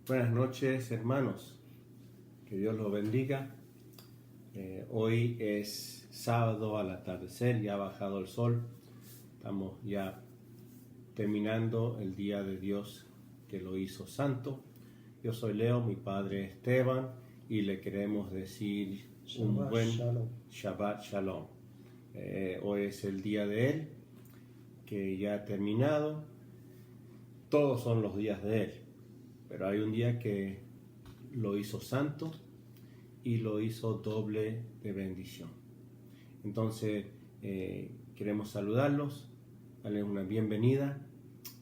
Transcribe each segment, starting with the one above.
Buenas noches, hermanos. Que Dios los bendiga. Hoy es sábado al atardecer, ya ha bajado el sol. Estamos ya terminando el día de Dios que lo hizo santo. Yo soy Leo, mi padre Esteban, y le queremos decir un buen Shabbat Shalom. Hoy es el día de Él, que ya ha terminado. Todos son los días de Él, pero hay un día que lo hizo santo y lo hizo doble de bendición. Entonces queremos saludarlos, darles una bienvenida.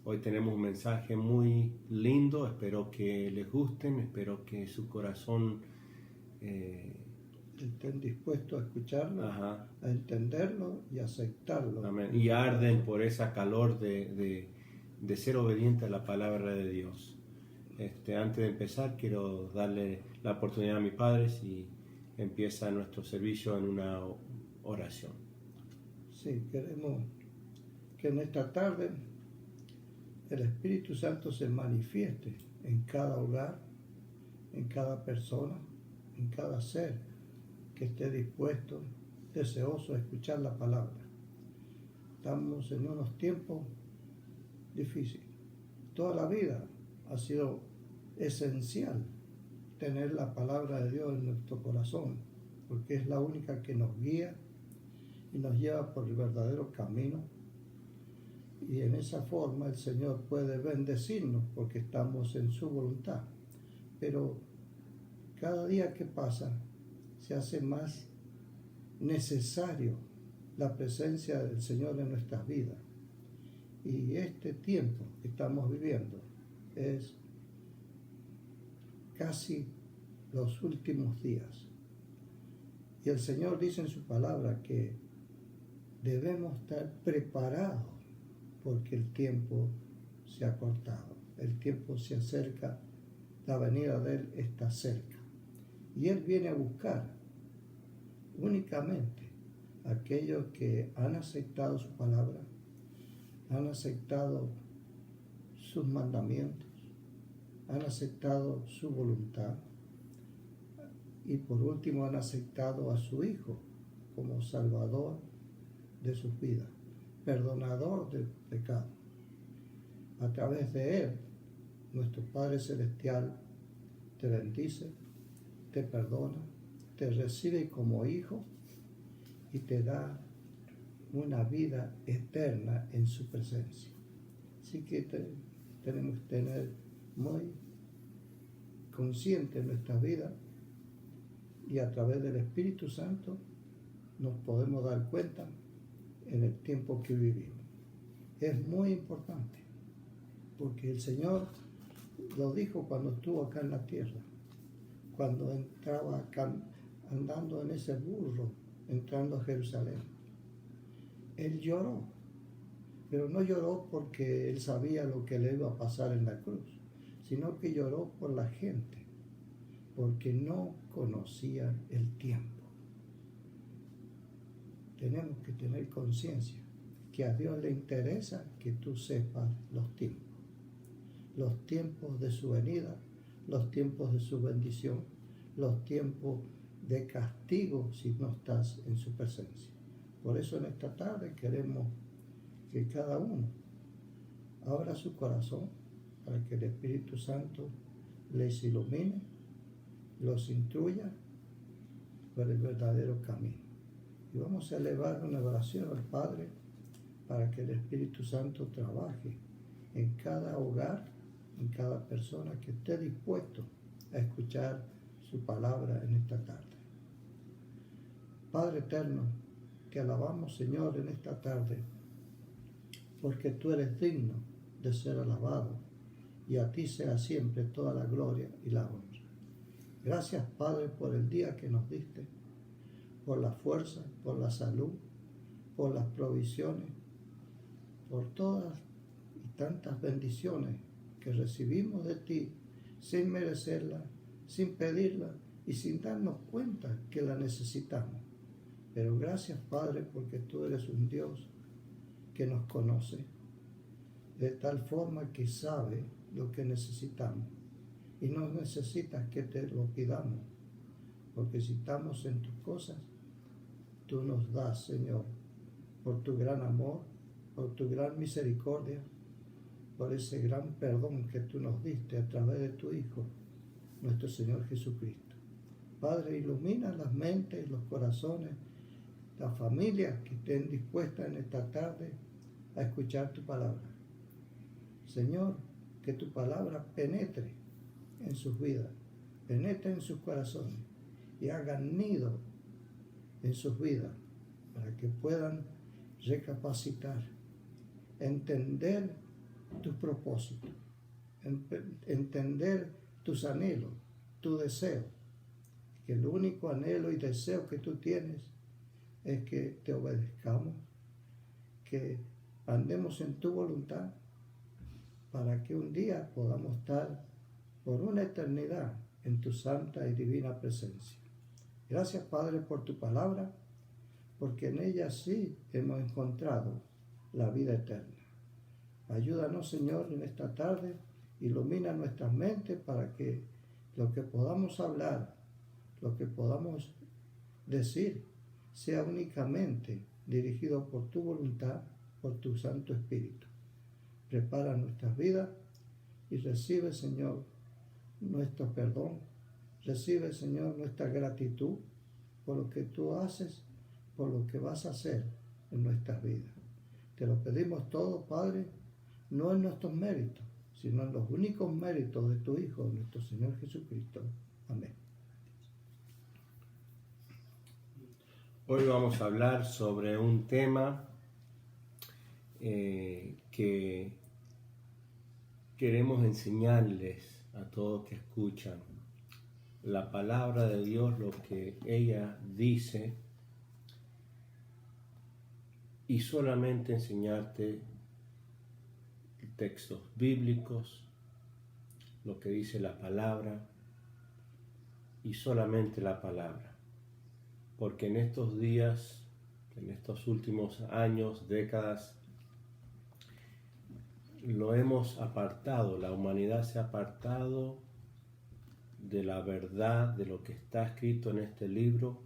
Hoy tenemos un mensaje muy lindo, espero que les gusten, espero que su corazón estén dispuestos a escucharlo, a entenderlo y aceptarlo. Amén. Y arden por esa calor de ser obediente a la palabra de Dios. Antes de empezar, quiero darle la oportunidad a mis padres y empieza nuestro servicio en una oración. Sí, queremos que en esta tarde el Espíritu Santo se manifieste en cada hogar, en cada persona, en cada ser que esté dispuesto, deseoso de escuchar la palabra. Estamos en unos tiempos difíciles. Toda la vida ha sido esencial tener la palabra de Dios en nuestro corazón, porque es la única que nos guía y nos lleva por el verdadero camino. Y en esa forma el Señor puede bendecirnos porque estamos en su voluntad. Pero cada día que pasa se hace más necesario la presencia del Señor en nuestras vidas. Y este tiempo que estamos viviendo es casi los últimos días. Y el Señor dice en su palabra que debemos estar preparados porque el tiempo se ha cortado, el tiempo se acerca, la venida de Él está cerca. Y Él viene a buscar únicamente a aquellos que han aceptado su palabra, han aceptado sus mandamientos, han aceptado su voluntad y por último han aceptado a su Hijo como Salvador de sus vidas, perdonador del pecado. A través de Él, nuestro Padre Celestial te bendice, te perdona, te recibe como hijo y te da una vida eterna en su presencia. Así que tenemos que tener muy consciente en nuestra vida y a través del Espíritu Santo nos podemos dar cuenta en el tiempo que vivimos. Es muy importante porque el Señor lo dijo cuando estuvo acá en la tierra, cuando entraba acá, andando en ese burro, entrando a Jerusalén. Él lloró, pero no lloró porque Él sabía lo que le iba a pasar en la cruz, sino que lloró por la gente, porque no conocía el tiempo. Tenemos que tener conciencia que a Dios le interesa que tú sepas los tiempos de su venida, los tiempos de su bendición, los tiempos de castigo si no estás en su presencia. Por eso en esta tarde queremos que cada uno abra su corazón para que el Espíritu Santo les ilumine, los instruya por el verdadero camino. Y vamos a elevar una oración al Padre para que el Espíritu Santo trabaje en cada hogar, en cada persona que esté dispuesto a escuchar su palabra en esta tarde. Padre eterno, te alabamos, Señor, en esta tarde, porque tú eres digno de ser alabado y a ti sea siempre toda la gloria y la honra. Gracias, Padre, por el día que nos diste, por la fuerza, por la salud, por las provisiones, por todas y tantas bendiciones que recibimos de ti sin merecerlas, sin pedirlas y sin darnos cuenta que la necesitamos. Pero gracias, Padre, porque tú eres un Dios que nos conoce de tal forma que sabe lo que necesitamos y no necesitas que te lo pidamos, porque si estamos en tus cosas, tú nos das, Señor, por tu gran amor, por tu gran misericordia, por ese gran perdón que tú nos diste a través de tu Hijo, nuestro Señor Jesucristo. Padre, ilumina las mentes y los corazones, las familias que estén dispuestas en esta tarde a escuchar tu palabra. Señor, que tu palabra penetre en sus vidas, penetre en sus corazones y haga nido en sus vidas para que puedan recapacitar, entender tus propósitos, entender tus anhelos, tu deseo, que el único anhelo y deseo que tú tienes es que te obedezcamos, que andemos en tu voluntad, para que un día podamos estar por una eternidad en tu santa y divina presencia. Gracias, Padre, por tu palabra, porque en ella sí hemos encontrado la vida eterna. Ayúdanos, Señor, en esta tarde, ilumina nuestras mentes para que lo que podamos hablar, lo que podamos decir, sea únicamente dirigido por tu voluntad, por tu Santo Espíritu. Prepara nuestras vidas y recibe, Señor, nuestro perdón. Recibe, Señor, nuestra gratitud por lo que tú haces, por lo que vas a hacer en nuestras vidas. Te lo pedimos todo, Padre, no en nuestros méritos, sino en los únicos méritos de tu Hijo, nuestro Señor Jesucristo. Amén. Hoy vamos a hablar sobre un tema que queremos enseñarles a todos que escuchan la palabra de Dios, lo que ella dice, y solamente enseñarte textos bíblicos, lo que dice la palabra, y solamente la palabra. Porque en estos días, en estos últimos años, décadas, lo hemos apartado, la humanidad se ha apartado de la verdad, de lo que está escrito en este libro,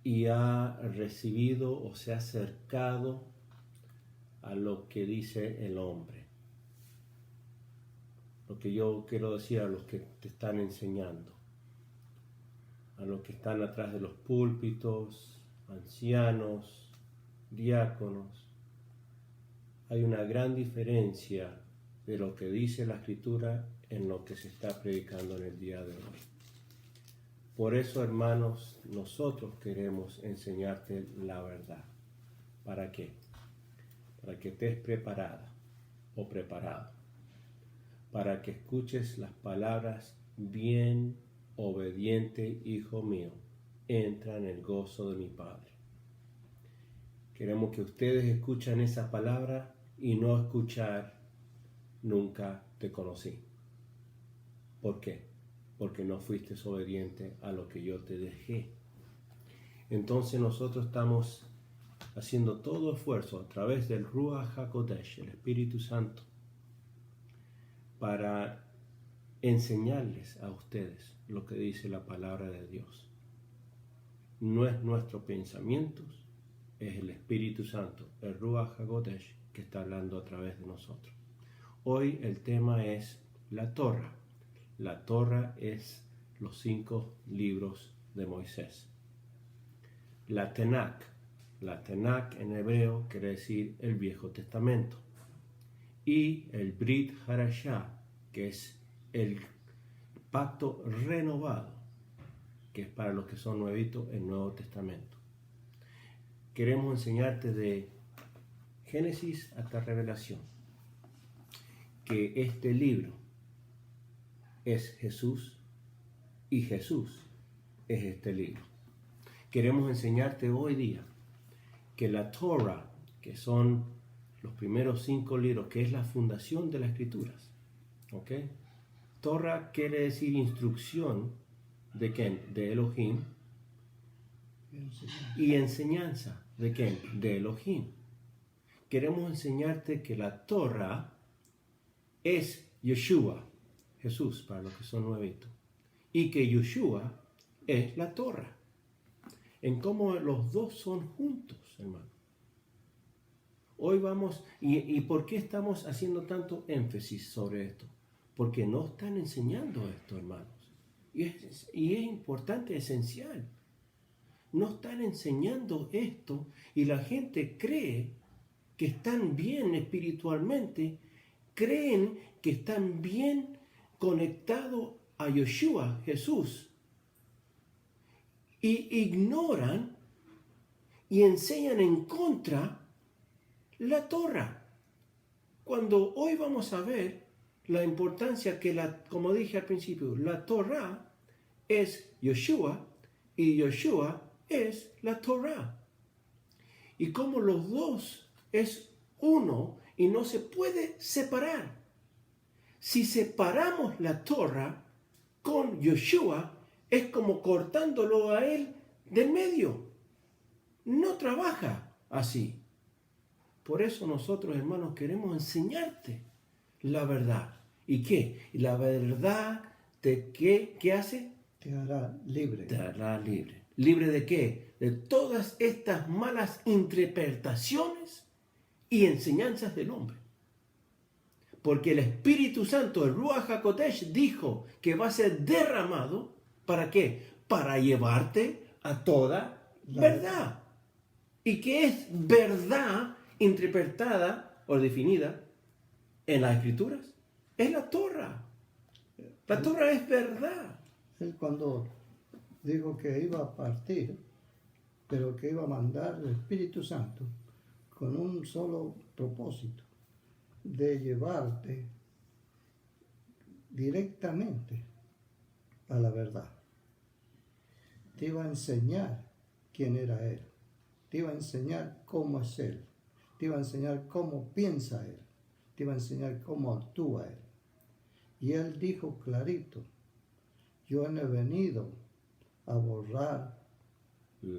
y ha recibido o se ha acercado a lo que dice el hombre. Lo que yo quiero decir a los que te están enseñando, a los que están atrás de los púlpitos, ancianos, diáconos. Hay una gran diferencia de lo que dice la Escritura en lo que se está predicando en el día de hoy. Por eso, hermanos, nosotros queremos enseñarte la verdad. ¿Para qué? Para que estés preparada o preparado, para que escuches las palabras: bien obediente, hijo mío, entra en el gozo de mi Padre. Queremos que ustedes escuchen esa palabra y no escuchar nunca te conocí. ¿Por qué? Porque no fuiste obediente a lo que yo te dejé. Entonces nosotros estamos haciendo todo esfuerzo a través del Ruach HaKodesh, el Espíritu Santo, para enseñarles a ustedes lo que dice la palabra de Dios. No es nuestros pensamientos, es el Espíritu Santo, el Ruach HaKodesh, que está hablando a través de nosotros. Hoy el tema es la Torah. La Torah es los 5 libros de Moisés. La Tanakh en hebreo quiere decir el Viejo Testamento. Y el Brit Hadashah, que es el pacto renovado, que es para los que son nuevitos, el Nuevo Testamento. Queremos enseñarte de Génesis hasta Revelación, que este libro es Jesús y Jesús es este libro. Queremos enseñarte hoy día que la Torah, que son los primeros 5 libros, que es la fundación de las Escrituras, ¿ok? Torah quiere decir instrucción de ¿quién? De Elohim, y enseñanza de ¿quién? De Elohim. Queremos enseñarte que la Torah es Yeshua, Jesús para los que son nuevitos. Y que Yeshua es la Torah. En cómo los dos son juntos, hermano. Hoy vamos, ¿y por qué estamos haciendo tanto énfasis sobre esto? Porque no están enseñando esto, hermanos. Y es importante, esencial. No están enseñando esto y la gente cree que están bien espiritualmente, creen que están bien conectados a Yeshua, Jesús, y ignoran y enseñan en contra la Torah. Cuando hoy vamos a ver la importancia que, como dije al principio, la Torah es Yeshua y Yeshua es la Torah. Y como los dos es uno y no se puede separar. Si separamos la Torah con Yeshua, es como cortándolo a él del medio. No trabaja así. Por eso nosotros, hermanos, queremos enseñarte la verdad. ¿Y qué? La verdad ¿qué hace? Te hará libre. Te hará libre. ¿Libre de qué? De todas estas malas interpretaciones y enseñanzas del hombre. Porque el Espíritu Santo, el Ruach HaKodesh, dijo que va a ser derramado, ¿para qué? Para llevarte a toda verdad. ¿Y qué es verdad interpretada o definida en las Escrituras? Es la Torah. La Torah es verdad. Él cuando dijo que iba a partir, pero que iba a mandar el Espíritu Santo con un solo propósito, de llevarte directamente a la verdad. Te iba a enseñar quién era Él. Te iba a enseñar cómo es Él. Te iba a enseñar cómo piensa Él. Te iba a enseñar cómo actúa Él. Y Él dijo clarito, yo no he venido a borrar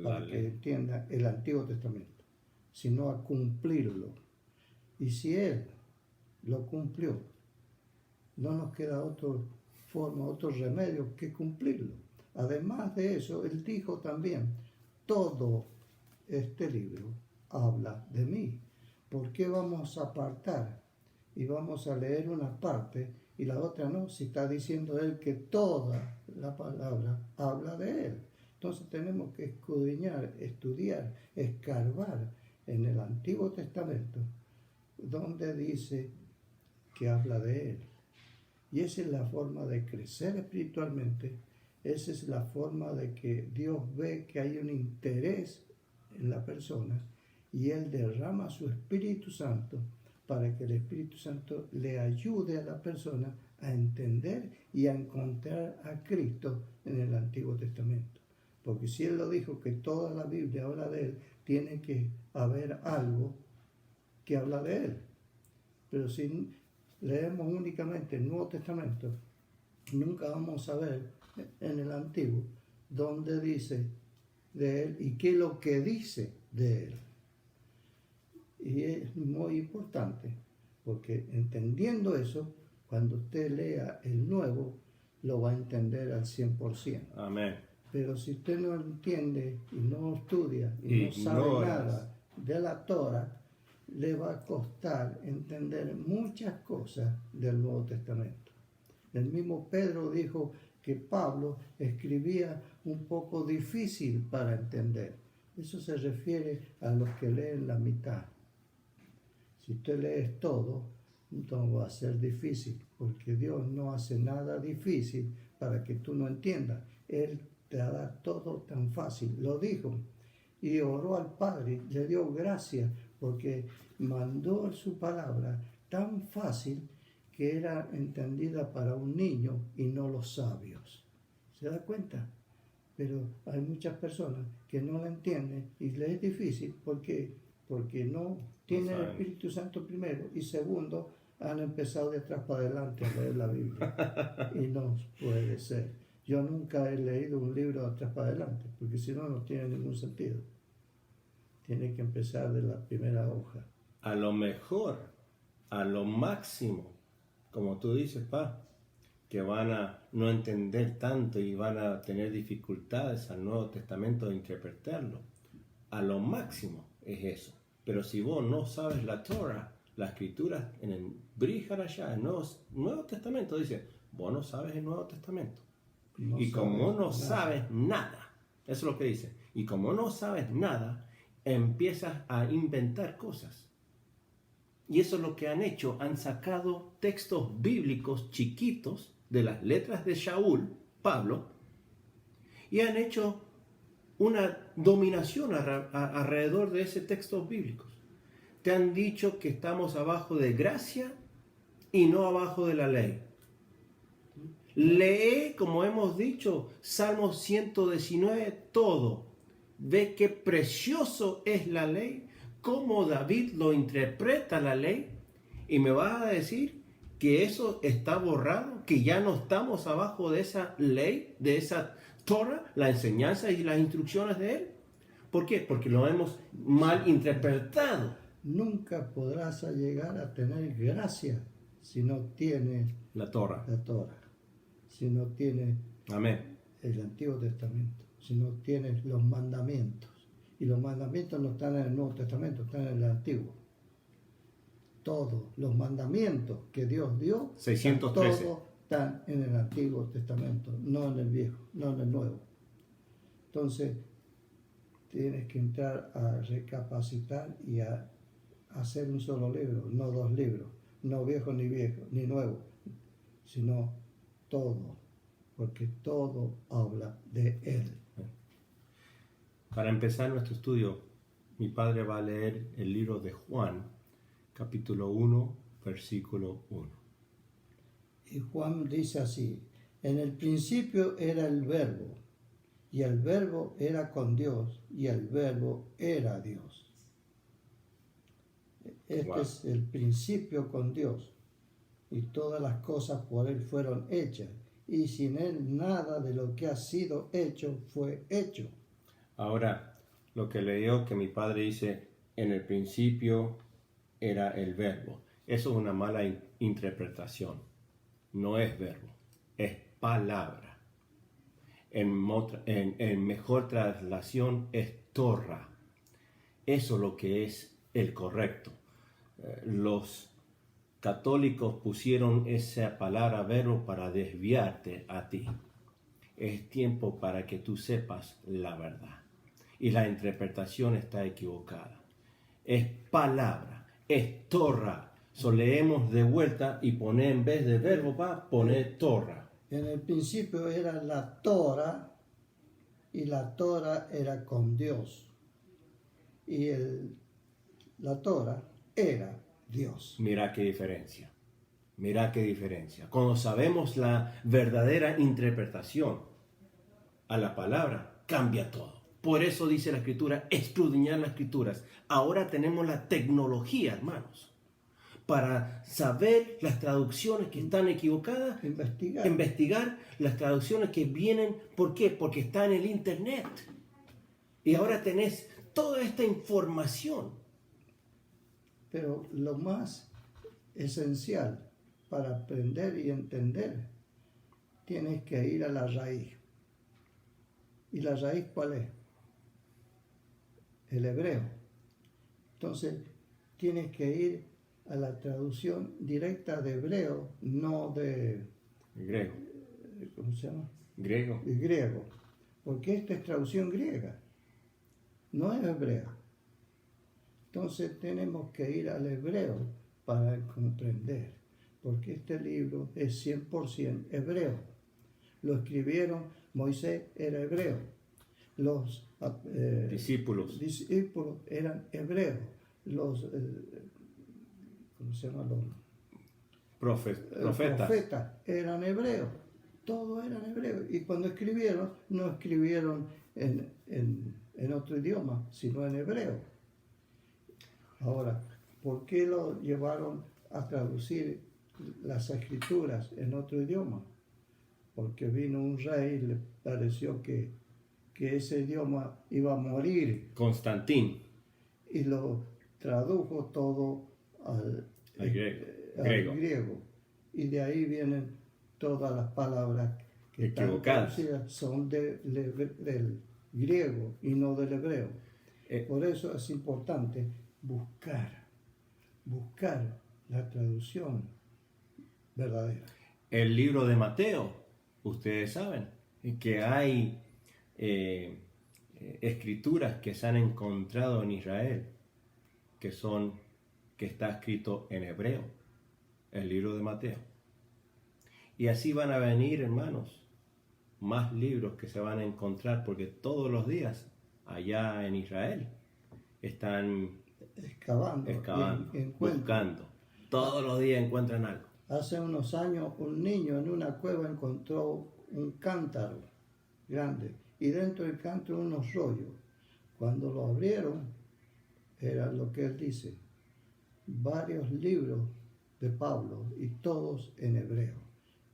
para que entienda el Antiguo Testamento, sino a cumplirlo. Y si Él lo cumplió, no nos queda otra forma, otro remedio que cumplirlo. Además de eso, Él dijo también, todo este libro habla de mí. ¿Por qué vamos a apartar y vamos a leer una parte y la otra no? Si está diciendo Él que toda la palabra habla de Él. Entonces tenemos que escudriñar, estudiar, escarbar en el Antiguo Testamento donde dice que habla de Él. Y esa es la forma de crecer espiritualmente. Esa es la forma de que Dios ve que hay un interés en la persona y Él derrama su Espíritu Santo para que el Espíritu Santo le ayude a la persona a entender y a encontrar a Cristo en el Antiguo Testamento. Porque si Él lo dijo que toda la Biblia habla de Él, tiene que haber algo que habla de Él. Pero si leemos únicamente el Nuevo Testamento, nunca vamos a ver en el Antiguo dónde dice de Él y qué es lo que dice de Él. Y es muy importante, porque entendiendo eso, cuando usted lea el Nuevo, lo va a entender al 100%. Amén. Pero si usted no entiende y no estudia y no sabe nada de la Torah, le va a costar entender muchas cosas del Nuevo Testamento. El mismo Pedro dijo que Pablo escribía un poco difícil para entender. Eso se refiere a los que leen la mitad. Si usted lee todo, entonces va a ser difícil, porque Dios no hace nada difícil para que tú no entiendas. Él te hará todo tan fácil. Lo dijo y oró al Padre, le dio gracias porque mandó su palabra tan fácil que era entendida para un niño y no los sabios. ¿Se da cuenta? Pero hay muchas personas que no la entienden y les es difícil porque no tienen el Espíritu Santo primero y segundo han empezado de atrás para adelante a leer la Biblia y no puede ser. Yo nunca he leído un libro de atrás para adelante porque si no, no tiene ningún sentido. Tiene que empezar de la primera hoja. A lo mejor, a lo máximo, como tú dices, que van a no entender tanto y van a tener dificultades al Nuevo Testamento de interpretarlo. A lo máximo es eso. Pero si vos no sabes la Torah, la escritura en el Brit Hadashah, el Nuevo Testamento, dice, vos no sabes el Nuevo Testamento. No y como no nada. sabes nada, eso es lo que dice, y como no sabes nada, empiezas a inventar cosas. Y eso es lo que han hecho, han sacado textos bíblicos chiquitos de las letras de Shaul, Pablo, y han hecho una dominación alrededor de esos textos bíblicos. Te han dicho que estamos abajo de gracia y no abajo de la ley. Lee, como hemos dicho, Salmo 119, todo. Ve qué precioso es la ley, cómo David lo interpreta la ley, y me vas a decir que eso está borrado, que ya no estamos abajo de esa ley, de esa Torah, la enseñanza y las instrucciones de él. ¿Por qué? Porque lo hemos mal interpretado. Nunca podrás llegar a tener gracia si no tienes La Torah. la Torah, si no tienes Amén. el Antiguo Testamento, si no tienes los mandamientos. Y los mandamientos no están en el Nuevo Testamento, están en el Antiguo. Todos los mandamientos que Dios dio, 613. todos están en el Antiguo Testamento, no en el Viejo, no en el Nuevo. Entonces, tienes que entrar a recapacitar y a hacer un solo libro, no dos libros, no viejo, ni nuevo, sino todo, porque todo habla de Él. Para empezar nuestro estudio, mi padre va a leer el libro de Juan, capítulo 1, versículo 1. Y Juan dice así: en el principio era el Verbo, y el Verbo era con Dios, y el Verbo era Dios. Este es el principio con Dios, y todas las cosas por Él fueron hechas, y sin Él nada de lo que ha sido hecho fue hecho. Ahora, lo que leyó que mi padre dice, en el principio era el verbo. Eso es una mala interpretación. No es verbo, es palabra. En mejor traslación es Torah. Eso es lo que es el correcto. Los católicos pusieron esa palabra verbo para desviarte a ti. Es tiempo para que tú sepas la verdad. Y la interpretación está equivocada. Es palabra, es Torah. So leemos de vuelta y poner en vez de verbo va poner Torah. En el principio era la Torah, y la Torah era con Dios. Y la Torah era Dios. Mira qué diferencia. Mira qué diferencia. Cuando sabemos la verdadera interpretación a la palabra, cambia todo. Por eso dice la Escritura, escudriñar las Escrituras. Ahora tenemos la tecnología, hermanos, para saber las traducciones que están equivocadas, investigar las traducciones que vienen. ¿Por qué? Porque está en el Internet. Y ahora tenés toda esta información. Pero lo más esencial para aprender y entender, tienes que ir a la raíz. ¿Y la raíz cuál es? El hebreo. Entonces, tienes que ir a la traducción directa de hebreo, no de Griego. ¿cómo se llama? Griego. De griego. Porque esta es traducción griega, no es hebrea. Entonces tenemos que ir al hebreo para comprender, porque este libro es 100% hebreo. Lo escribieron, Moisés era hebreo, los discípulos eran hebreos, los ¿cómo se llama? Los profetas eran hebreos, todos eran hebreos. Y cuando escribieron, no escribieron en otro idioma, sino en hebreo. Ahora, ¿por qué lo llevaron a traducir las escrituras en otro idioma? Porque vino un rey y le pareció que ese idioma iba a morir. Constantín. Y lo tradujo todo al griego. Y de ahí vienen todas las palabras que están equivocadas traducidas son del griego y no del hebreo. Por eso es importante buscar la traducción verdadera. El libro de Mateo, ustedes saben que hay escrituras que se han encontrado en Israel que está escrito en hebreo, el libro de Mateo. Y así van a venir, hermanos, más libros que se van a encontrar, porque todos los días allá en Israel están excavando, buscando. Todos los días encuentran algo. Hace unos años un niño en una cueva encontró un cántaro grande y dentro del cántaro unos rollos. Cuando lo abrieron, era lo que él dice, varios libros de Pablo y todos en hebreo.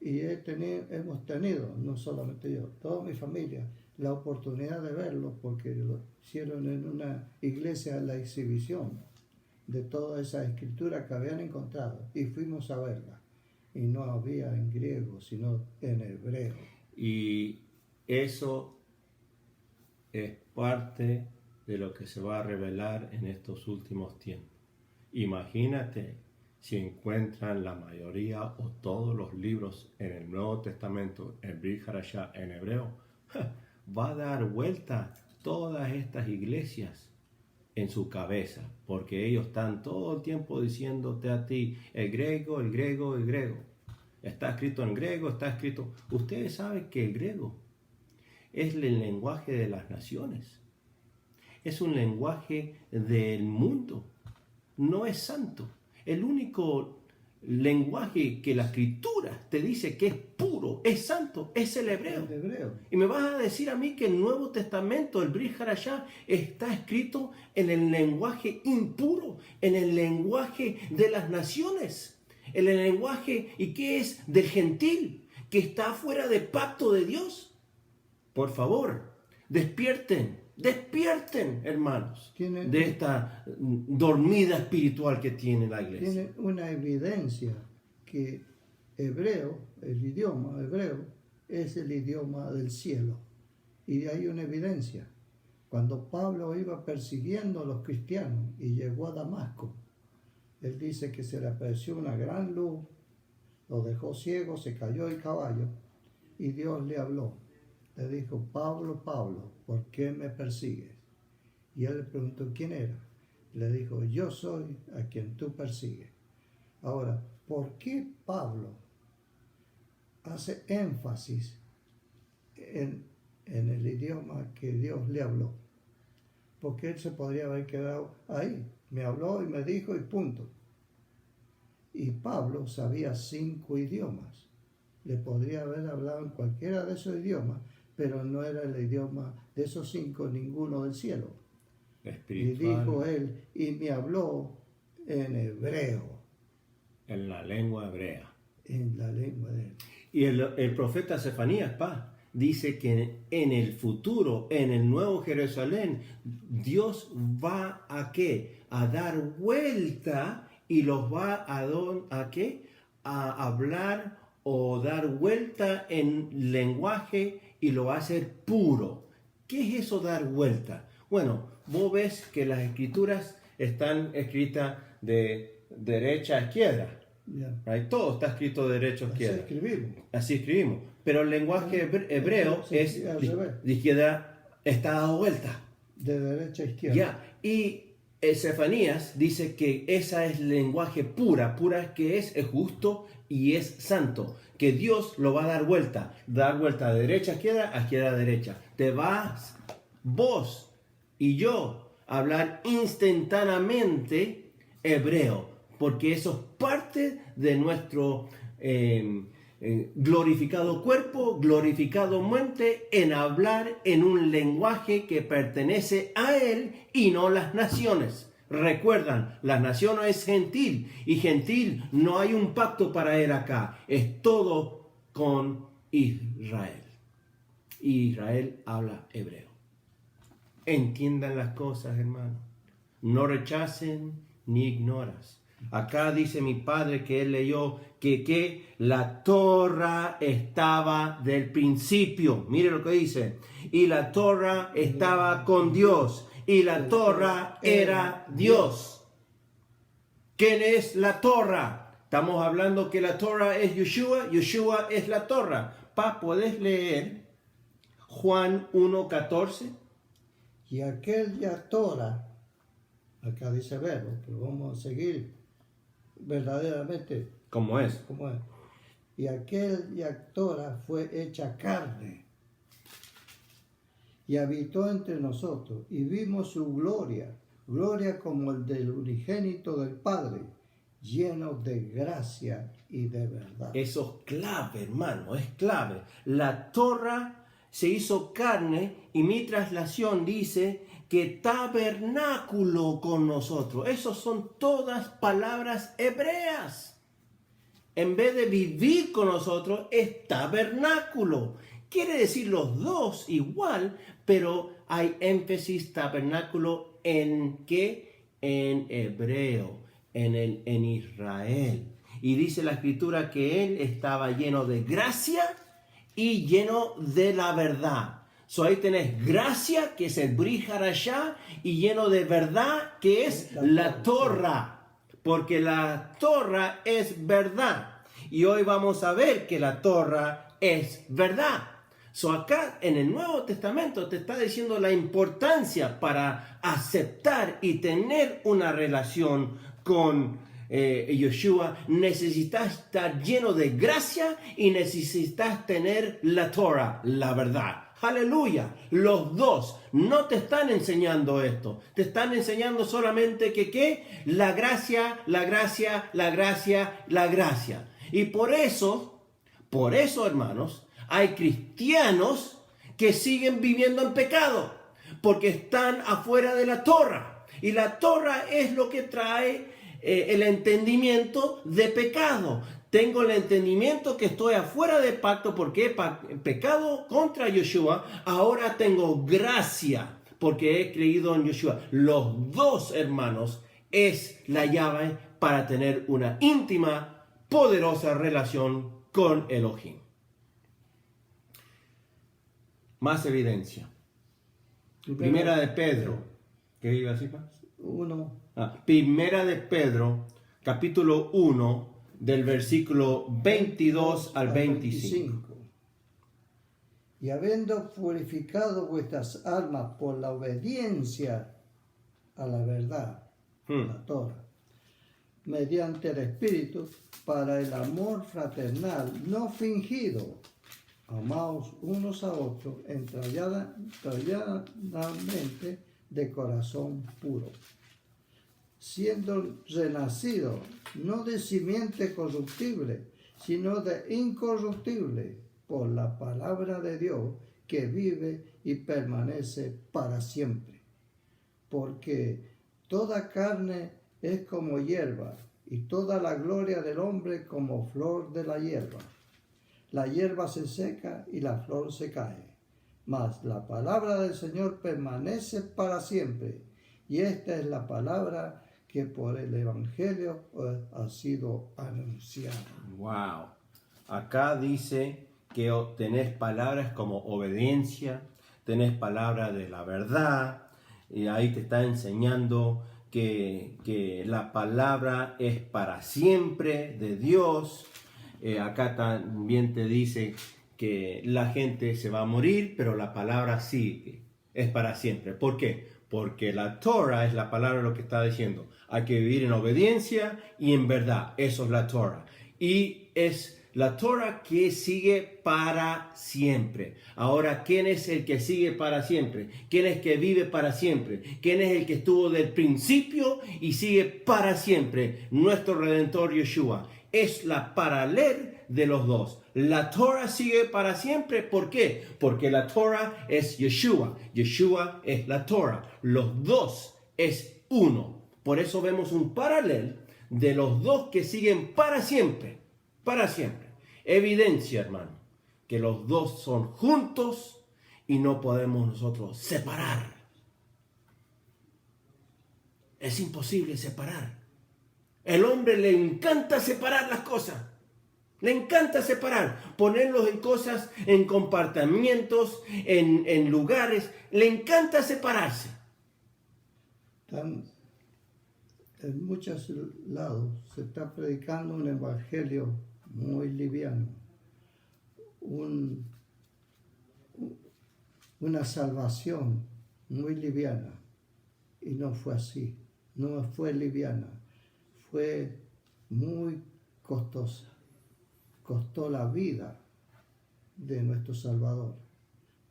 Y hemos tenido, no solamente yo, toda mi familia, la oportunidad de verlo porque lo hicieron en una iglesia la exhibición de toda esa escritura que habían encontrado y fuimos a verla. Y no había en griego, sino en hebreo. Y eso es parte de lo que se va a revelar en estos últimos tiempos. Imagínate si encuentran la mayoría o todos los libros en el Nuevo Testamento, en Brit Hadashah, en hebreo, va a dar vuelta todas estas iglesias en su cabeza, porque ellos están todo el tiempo diciéndote a ti, el griego, el griego, el griego. Está escrito en griego, está escrito... Ustedes saben que el griego es el lenguaje de las naciones. Es un lenguaje del mundo. No es santo. El único lenguaje que la escritura te dice que es puro, es santo, es el hebreo. Y me vas a decir a mí que el Nuevo Testamento, el Brit Hadashah, está escrito en el lenguaje impuro, en el lenguaje de las naciones, en el lenguaje, ¿y qué es? Del gentil, que está fuera de pacto de Dios. Por favor, despierten, hermanos, de esta dormida espiritual que tiene la iglesia. Tiene una evidencia que hebreo, el idioma hebreo, es el idioma del cielo. Y hay una evidencia. Cuando Pablo iba persiguiendo a los cristianos y llegó a Damasco, él dice que se le apareció una gran luz, lo dejó ciego, se cayó el caballo y Dios le habló. Le dijo, Pablo, Pablo, ¿por qué me persigues? Y él le preguntó quién era. Le dijo, yo soy a quien tú persigues. Ahora, ¿por qué Pablo hace énfasis en el idioma que Dios le habló? Porque él se podría haber quedado ahí. Me habló y me dijo y punto. Y Pablo sabía 5 idiomas. Le podría haber hablado en cualquiera de esos idiomas, pero no era el idioma de esos 5, ninguno del cielo. Espiritual. Y dijo él, y me habló en hebreo. En la lengua hebrea. En la lengua de él. Y el profeta Sefanías, dice que en el futuro, en el Nuevo Jerusalén, Dios va a ¿qué? A dar vuelta y los va a ¿qué? A hablar o dar vuelta en lenguaje y lo va a hacer puro. ¿Qué es eso dar vuelta? Bueno, vos ves que las escrituras están escritas de derecha a izquierda. Yeah. Right? Todo está escrito de derecha a izquierda. Así escribimos. Pero el lenguaje hebreo es de izquierda, está dado vuelta. De derecha a izquierda. Yeah. Y Sefanías dice que esa es el lenguaje pura que es justo y es santo, que Dios lo va a dar vuelta de derecha a izquierda a derecha. Te vas vos y yo a hablar instantáneamente hebreo, porque eso es parte de nuestro glorificado cuerpo, glorificado mente, en hablar en un lenguaje que pertenece a Él y no las naciones. Recuerdan, las naciones es gentil y gentil no hay un pacto para él acá, es todo con Israel. Y Israel habla hebreo. Entiendan las cosas, hermanos. No rechacen ni ignoras. Acá dice mi padre que él leyó que la Torah estaba del principio. Mire lo que dice. Y la Torah estaba con Dios. Y la Torah era Dios. ¿Quién es la Torah? Estamos hablando que la Torah es Yeshua. Yeshua es la Torah. ¿Puedes leer Juan 1:14? Y aquella Torah, acá dice verbo, pero vamos a seguir verdaderamente ¿Cómo es? como es. Y aquella Torah fue hecha carne y habitó entre nosotros y vimos su gloria, gloria como el del unigénito del Padre, lleno de gracia y de verdad. Eso es clave, hermano, es clave. La Torah se hizo carne y mi traslación dice que tabernáculo con nosotros. Esas son todas palabras hebreas. En vez de vivir con nosotros, es tabernáculo. Quiere decir los dos igual, pero hay énfasis tabernáculo en ¿qué? En hebreo, en Israel. Y dice la escritura que él estaba lleno de gracia y lleno de la verdad. So ahí tenés gracia, que es el Brit Hadashah, y lleno de verdad, que es la Torah. Porque la Torah es verdad. Y hoy vamos a ver que la Torah es verdad. So acá en el Nuevo Testamento te está diciendo la importancia para aceptar y tener una relación con Yeshua. Necesitas estar lleno de gracia y necesitas tener la Torah, la verdad. Aleluya. Los dos no te están enseñando esto. Te están enseñando solamente que ¿qué? La gracia, la gracia, la gracia, la gracia. Y por eso, hermanos, hay cristianos que siguen viviendo en pecado porque están afuera de la Torah. Y la Torah es lo que trae el entendimiento de pecado. Tengo el entendimiento que estoy afuera de pacto porque he pecado contra Yeshua. Ahora tengo gracia porque he creído en Yeshua. Los dos, hermanos, es la llave para tener una íntima, poderosa relación con Elohim. Más evidencia. Primera de Pedro. ¿Qué iba a decir, pa? Primera de Pedro, capítulo 1, del versículo 22 al 25. Y habiendo purificado vuestras almas por la obediencia a la verdad, la Torah, mediante el Espíritu, para el amor fraternal no fingido, amaos unos a otros entrañablemente de corazón puro, siendo renacido no de simiente corruptible, sino de incorruptible, por la palabra de Dios que vive y permanece para siempre. Porque toda carne es como hierba, y toda la gloria del hombre como flor de la hierba. La hierba se seca y la flor se cae, mas la palabra del Señor permanece para siempre. Y esta es la palabra que por el Evangelio ha sido anunciada. Wow. Acá dice que tenés palabras como obediencia, tenés palabras de la verdad, y ahí te está enseñando que la palabra es para siempre de Dios. Acá también te dice que la gente se va a morir, pero la palabra sí es para siempre. ¿Por qué? Porque la Torah es la palabra, lo que está diciendo. Hay que vivir en obediencia y en verdad. Eso es la Torah. Y es la Torah que sigue para siempre. Ahora, ¿quién es el que sigue para siempre? ¿Quién es el que vive para siempre? ¿Quién es el que estuvo del principio y sigue para siempre? Nuestro Redentor Yeshua. Es la paralela de los dos. La Torah sigue para siempre. ¿Por qué? Porque la Torah es Yeshua. Yeshua es la Torah. Los dos es uno. Por eso vemos un paralelo de los dos que siguen para siempre. Para siempre. Evidencia, hermano, que los dos son juntos y no podemos nosotros separar. Es imposible separar. El hombre le encanta separar las cosas. Le encanta separar, ponerlos en cosas, en compartimientos, en lugares. Le encanta separarse. En muchos lados se está predicando un evangelio muy liviano, una salvación muy liviana. Y no fue así, no fue liviana, fue muy costosa. Costó la vida de nuestro Salvador,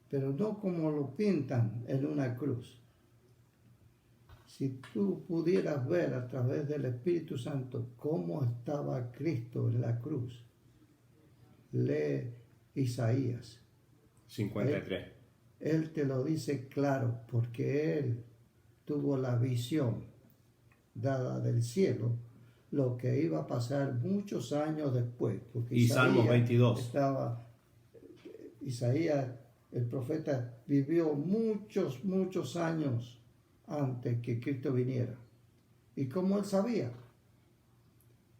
pero no como lo pintan en una cruz. Si tú pudieras ver a través del Espíritu Santo cómo estaba Cristo en la cruz, lee Isaías 53. Él te lo dice claro, porque Él tuvo la visión dada del cielo, lo que iba a pasar muchos años después. Porque Y Salmo 22. Isaías, el profeta, vivió muchos años antes que Cristo viniera. ¿Y cómo él sabía?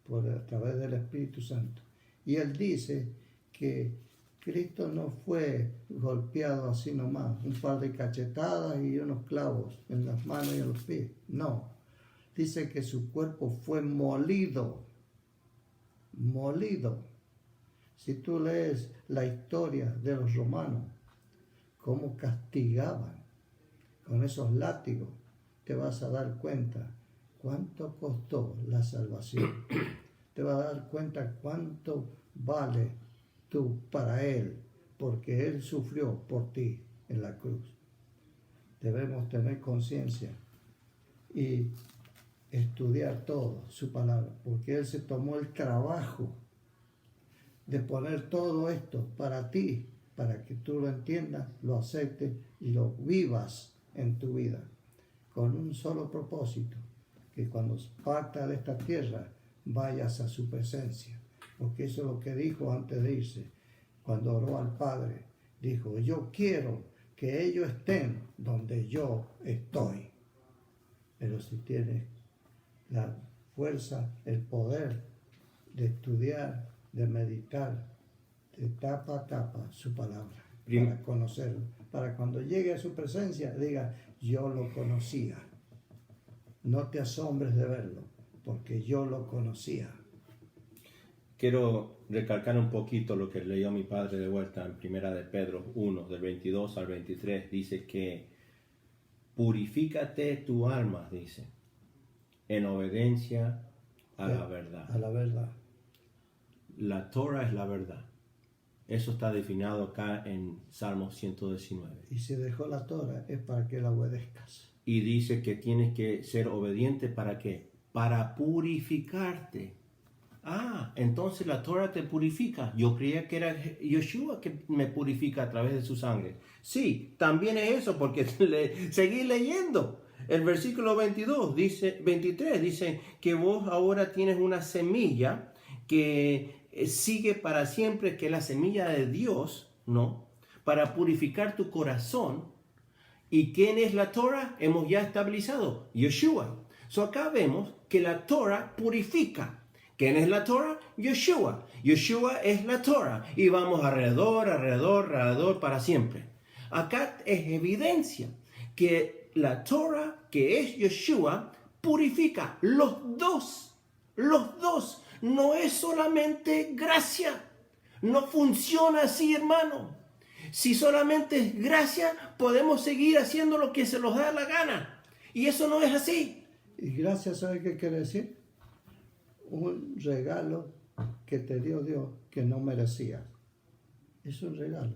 A través del Espíritu Santo. Y él dice que Cristo no fue golpeado así nomás, un par de cachetadas y unos clavos en las manos y en los pies. No. Dice que su cuerpo fue molido. Si tú lees la historia de los romanos, cómo castigaban con esos látigos, te vas a dar cuenta cuánto costó la salvación. Te vas a dar cuenta cuánto vale tú para Él, porque Él sufrió por ti en la cruz. Debemos tener conciencia y estudiar todo su palabra, porque Él se tomó el trabajo de poner todo esto para ti, para que tú lo entiendas, lo aceptes y lo vivas en tu vida, con un solo propósito, que cuando partas de esta tierra vayas a su presencia, porque eso es lo que dijo antes de irse, cuando oró al Padre, dijo: yo quiero que ellos estén donde yo estoy. Pero si tienes la fuerza, el poder de estudiar, de meditar, de tapa a tapa su palabra, para conocerlo, para cuando llegue a su presencia diga: yo lo conocía. No te asombres de verlo, porque yo lo conocía. Quiero recalcar un poquito lo que leyó mi padre de vuelta en Primera de Pedro 1, del 22 al 23. Dice que purifícate tu alma, dice, en obediencia a la verdad. A la verdad. La Torah es la verdad. Eso está definido acá en Salmo 119. Y si dejó la Torah es para que la obedezcas. Y dice que tienes que ser obediente, ¿para qué? Para purificarte. Entonces la Torah te purifica. Yo creía que era Yeshua que me purifica a través de su sangre. Sí, también es eso, porque seguí leyendo. El versículo 23 dice que vos ahora tienes una semilla que sigue para siempre, que es la semilla de Dios, ¿no? Para purificar tu corazón. ¿Y quién es la Torah? Hemos ya estabilizado, Yeshua. Acá vemos que la Torah purifica. ¿Quién es la Torah? Yeshua. Yeshua es la Torah. Y vamos alrededor para siempre. Acá es evidencia que la Torah, que es Yeshua, purifica. Los dos. No es solamente gracia. No funciona así, hermano. Si solamente es gracia, podemos seguir haciendo lo que se nos da la gana. Y eso no es así. Y gracia, ¿sabe qué quiere decir? Un regalo que te dio Dios que no merecías. Es un regalo.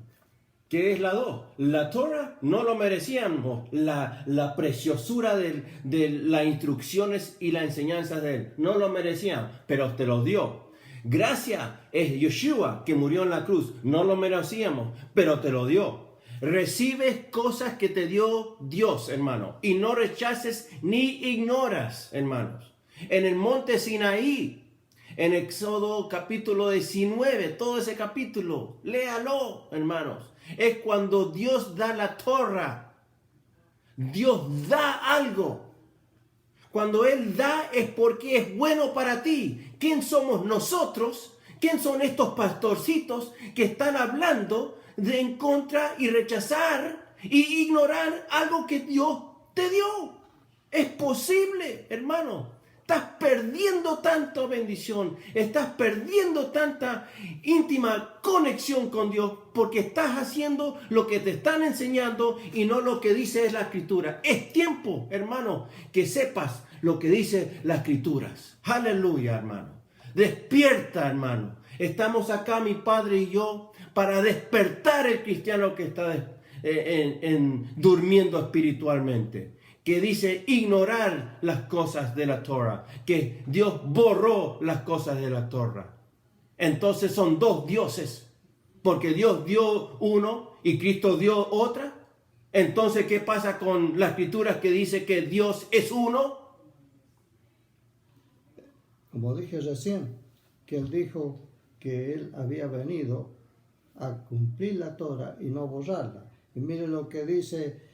¿Qué es la 2? La Torah no lo merecíamos. La preciosura de las instrucciones y las enseñanzas de Él. No lo merecíamos, pero te lo dio. Gracia es Yeshua que murió en la cruz. No lo merecíamos, pero te lo dio. Recibes cosas que te dio Dios, hermano. Y no rechaces ni ignoras, hermanos. En el monte Sinaí, en Éxodo capítulo 19, todo ese capítulo, léalo, hermanos. Es cuando Dios da la Torah. Dios da algo. Cuando Él da es porque es bueno para ti. ¿Quién somos nosotros? ¿Quién son estos pastorcitos que están hablando de en contra y rechazar y ignorar algo que Dios te dio? Es posible, hermano. Estás perdiendo tanta bendición, estás perdiendo tanta íntima conexión con Dios porque estás haciendo lo que te están enseñando y no lo que dice la Escritura. Es tiempo, hermano, que sepas lo que dice las Escrituras. Aleluya, hermano. Despierta, hermano. Estamos acá, mi padre y yo, para despertar el cristiano que está durmiendo espiritualmente. Que dice ignorar las cosas de la Torah, que Dios borró las cosas de la Torah. Entonces son dos dioses, porque Dios dio uno y Cristo dio otra. Entonces, ¿qué pasa con las escrituras que dice que Dios es uno? Como dije recién, que Él dijo que Él había venido a cumplir la Torah y no borrarla. Y mire lo que dice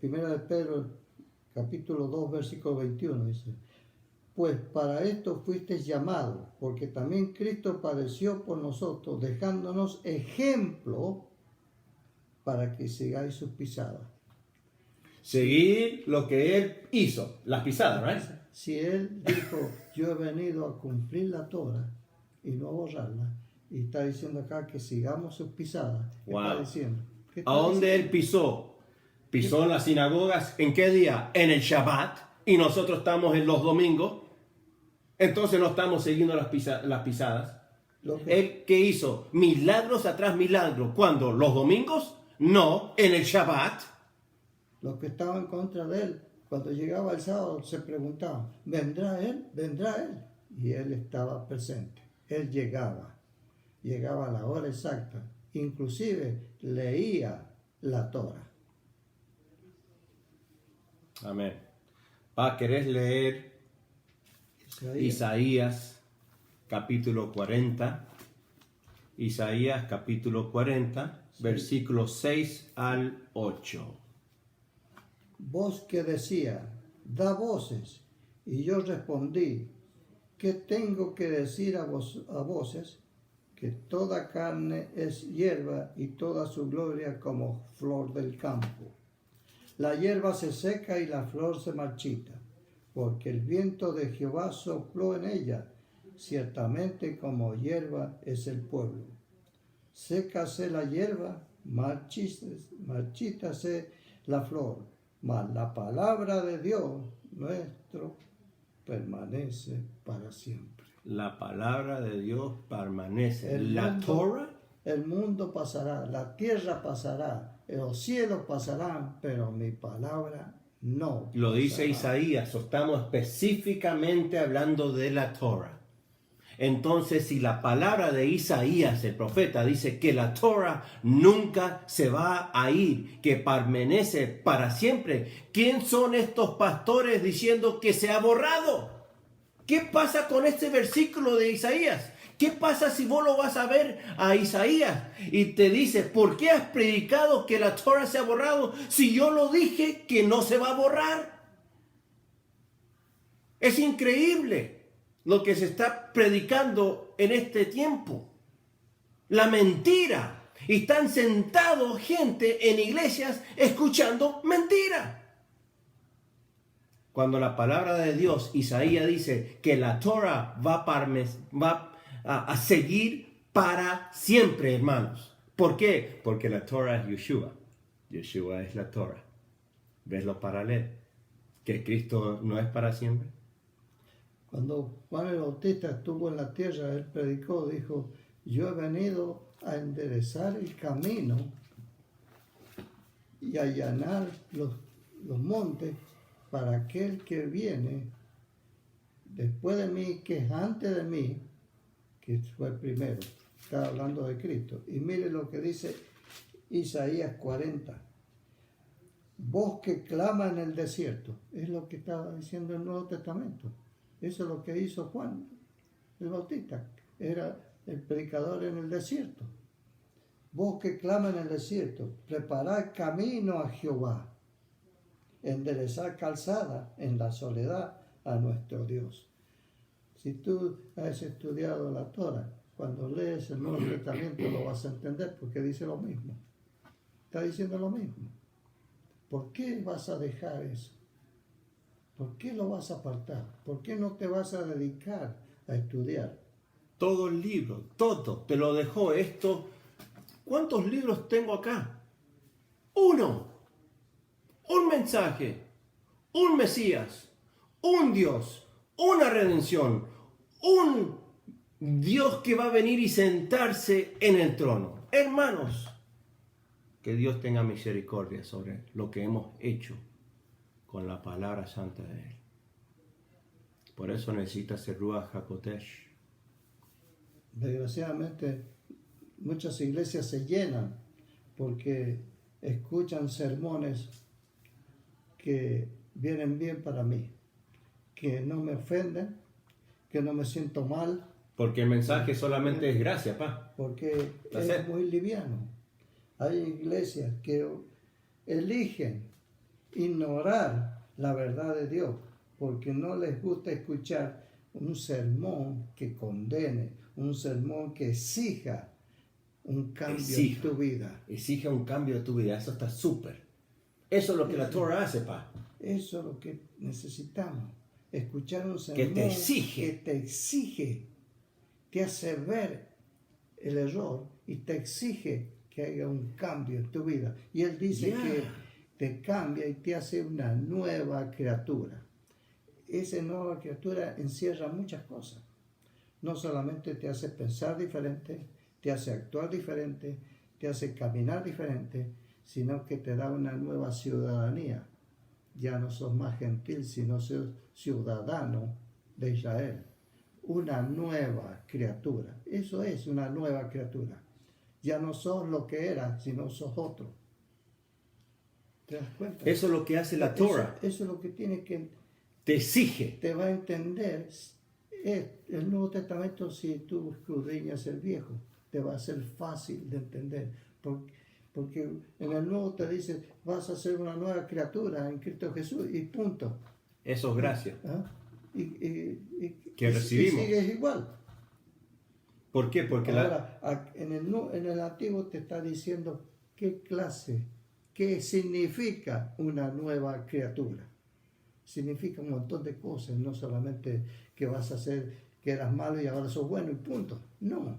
Primera de Pedro, capítulo 2, versículo 21, dice: pues para esto fuisteis llamados, porque también Cristo padeció por nosotros, dejándonos ejemplo para que sigáis sus pisadas. Seguir lo que Él hizo, las pisadas, ¿right? Si Él dijo, yo he venido a cumplir la Torah y no a borrarla, y está diciendo acá que sigamos sus pisadas, ¿qué está diciendo? ¿A dónde Él pisó? Pisó en las sinagogas. ¿En qué día? En el Shabbat. Y nosotros estamos en los domingos. Entonces no estamos siguiendo las pisadas. ¿Él qué hizo? Milagros atrás milagros. ¿Cuándo? ¿Los domingos? No, en el Shabbat. Los que estaban en contra de Él, cuando llegaba el sábado, se preguntaban, ¿vendrá Él? ¿Vendrá Él? Y Él estaba presente. Él llegaba a la hora exacta. Inclusive leía la Torah. Amén. ¿Querés leer Isaías capítulo 40? Isaías capítulo 40, sí. Versículos 6 al 8. Voz que decía, da voces, y yo respondí, ¿qué tengo que decir a voces? Que toda carne es hierba y toda su gloria como flor del campo. La hierba se seca y la flor se marchita, porque el viento de Jehová sopló en ella. Ciertamente como hierba es el pueblo. Sécase la hierba, marchítase la flor, mas la palabra de Dios nuestro permanece para siempre. La palabra de Dios permanece. Torah. El mundo pasará, la tierra pasará, los cielos pasarán, pero mi palabra no. Lo dice Isaías, estamos específicamente hablando de la Torah. Entonces, si la palabra de Isaías, el profeta, dice que la Torah nunca se va a ir, que permanece para siempre, ¿quién son estos pastores diciendo que se ha borrado? ¿Qué pasa con este versículo de Isaías? ¿Qué pasa si vos lo vas a ver a Isaías y te dice, ¿por qué has predicado que la Torah se ha borrado si yo lo dije que no se va a borrar? Es increíble lo que se está predicando en este tiempo. La mentira. Y están sentados gente en iglesias escuchando mentira. Cuando la palabra de Dios, Isaías dice que la Torah va a seguir para siempre, hermanos. ¿Por qué? Porque la Torah es Yeshua. Yeshua es la Torah. ¿Ves lo paralelo? Que Cristo no es para siempre. Cuando Juan el Bautista estuvo en la tierra, él predicó, dijo, yo he venido a enderezar el camino y a allanar los montes para aquel que viene después de mí, que es antes de mí, que fue el primero. Está hablando de Cristo. Y mire lo que dice Isaías 40. Voz que clama en el desierto. Es lo que estaba diciendo el Nuevo Testamento. Eso es lo que hizo Juan el Bautista. Era el predicador en el desierto. Voz que clama en el desierto. Preparad camino a Jehová. enderezar calzada en la soledad a nuestro Dios. Si tú has estudiado la Torah, cuando lees el Nuevo Testamento lo vas a entender porque dice lo mismo. Está diciendo lo mismo. ¿Por qué vas a dejar eso? ¿Por qué lo vas a apartar? ¿Por qué no te vas a dedicar a estudiar? Todo el libro, todo, te lo dejó esto. ¿Cuántos libros tengo acá? Uno. Un mensaje. Un Mesías. Un Dios. Una redención. Un Dios que va a venir y sentarse en el trono. Hermanos, que Dios tenga misericordia sobre lo que hemos hecho con la palabra santa de Él. Por eso necesitas el Ruach HaKodesh. Desgraciadamente, muchas iglesias se llenan porque escuchan sermones que vienen bien para mí, que no me ofenden, que no me siento mal. Porque el mensaje solamente es gracia, pa. Porque es muy liviano. Hay iglesias que eligen ignorar la verdad de Dios porque no les gusta escuchar un sermón que condene, un sermón que exija un cambio en tu vida. Exija un cambio de tu vida, eso está súper. Eso es lo que la Torah hace, pa. Eso es lo que necesitamos. Escuchar un sermón que te exige, te hace ver el error y te exige que haya un cambio en tu vida. Y Él dice que te cambia y te hace una nueva criatura. Esa nueva criatura encierra muchas cosas. No solamente te hace pensar diferente, te hace actuar diferente, te hace caminar diferente, sino que te da una nueva ciudadanía. Ya no sos más gentil, sino sos ciudadano de Israel. Una nueva criatura. Eso es una nueva criatura. Ya no sos lo que eras, sino sos otro. ¿Te das cuenta? Eso es lo que hace la Torah. Eso es lo que tiene que... Te exige. Te va a entender el Nuevo Testamento si tú escudriñas el Viejo. Te va a ser fácil de entender. Porque en el Nuevo te dice, vas a ser una nueva criatura en Cristo Jesús y punto. Eso es gracia. ¿Ah? Que recibimos. Y sigues igual. ¿Por qué? Porque ahora, en el Antiguo te está diciendo qué significa una nueva criatura. Significa un montón de cosas, no solamente que vas a ser, que eras malo y ahora sos bueno y punto. No.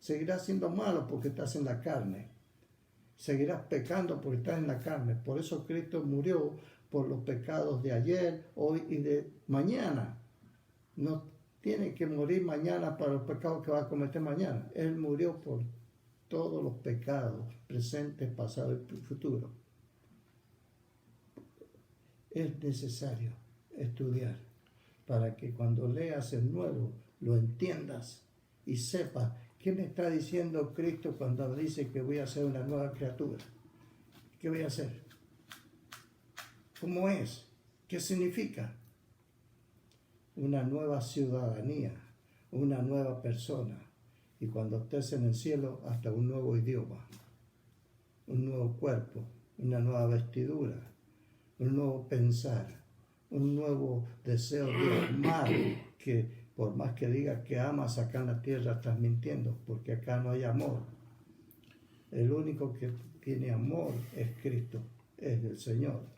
Seguirás siendo malo porque estás en la carne. Seguirás pecando porque estás en la carne. Por eso Cristo murió por los pecados de ayer, hoy y de mañana. No tiene que morir mañana para los pecados que va a cometer mañana. Él murió por todos los pecados, presentes, pasados y futuros. Es necesario estudiar para que cuando leas el nuevo lo entiendas y sepas qué me está diciendo Cristo cuando dice que voy a ser una nueva criatura. ¿Qué voy a hacer? ¿Cómo es? ¿Qué significa? Una nueva ciudadanía, una nueva persona. Y cuando estés en el cielo, hasta un nuevo idioma, un nuevo cuerpo, una nueva vestidura, un nuevo pensar, un nuevo deseo de amar, que por más que digas que amas acá en la tierra, estás mintiendo, porque acá no hay amor. El único que tiene amor es Cristo, es el Señor.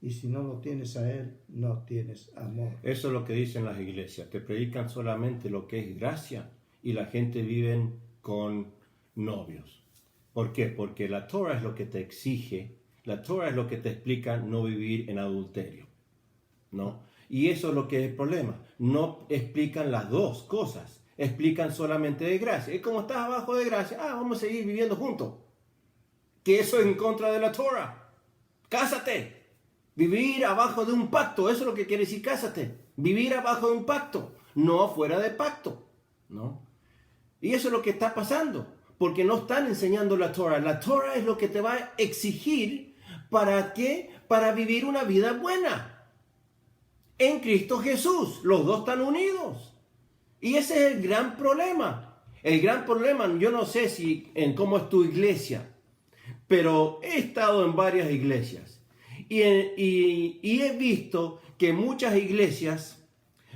Y si no lo tienes a Él, no tienes amor. Eso es lo que dicen las iglesias, que predican solamente lo que es gracia y la gente vive con novios. ¿Por qué? Porque la Torah es lo que te exige, la Torah es lo que te explica no vivir en adulterio, ¿no? Y eso es lo que es el problema. No explican las dos cosas, explican solamente de gracia. Y como estás abajo de gracia, vamos a seguir viviendo juntos. Que eso es en contra de la Torah. Cásate. Vivir abajo de un pacto, eso es lo que quiere decir cásate. Vivir abajo de un pacto, no fuera de pacto, ¿no? Y eso es lo que está pasando, porque no están enseñando la Torah. La Torah es lo que te va a exigir, ¿para qué? Para vivir una vida buena. En Cristo Jesús, los dos están unidos. Y ese es el gran problema. El gran problema, yo no sé si en cómo es tu iglesia, pero he estado en varias iglesias. Y he visto que muchas iglesias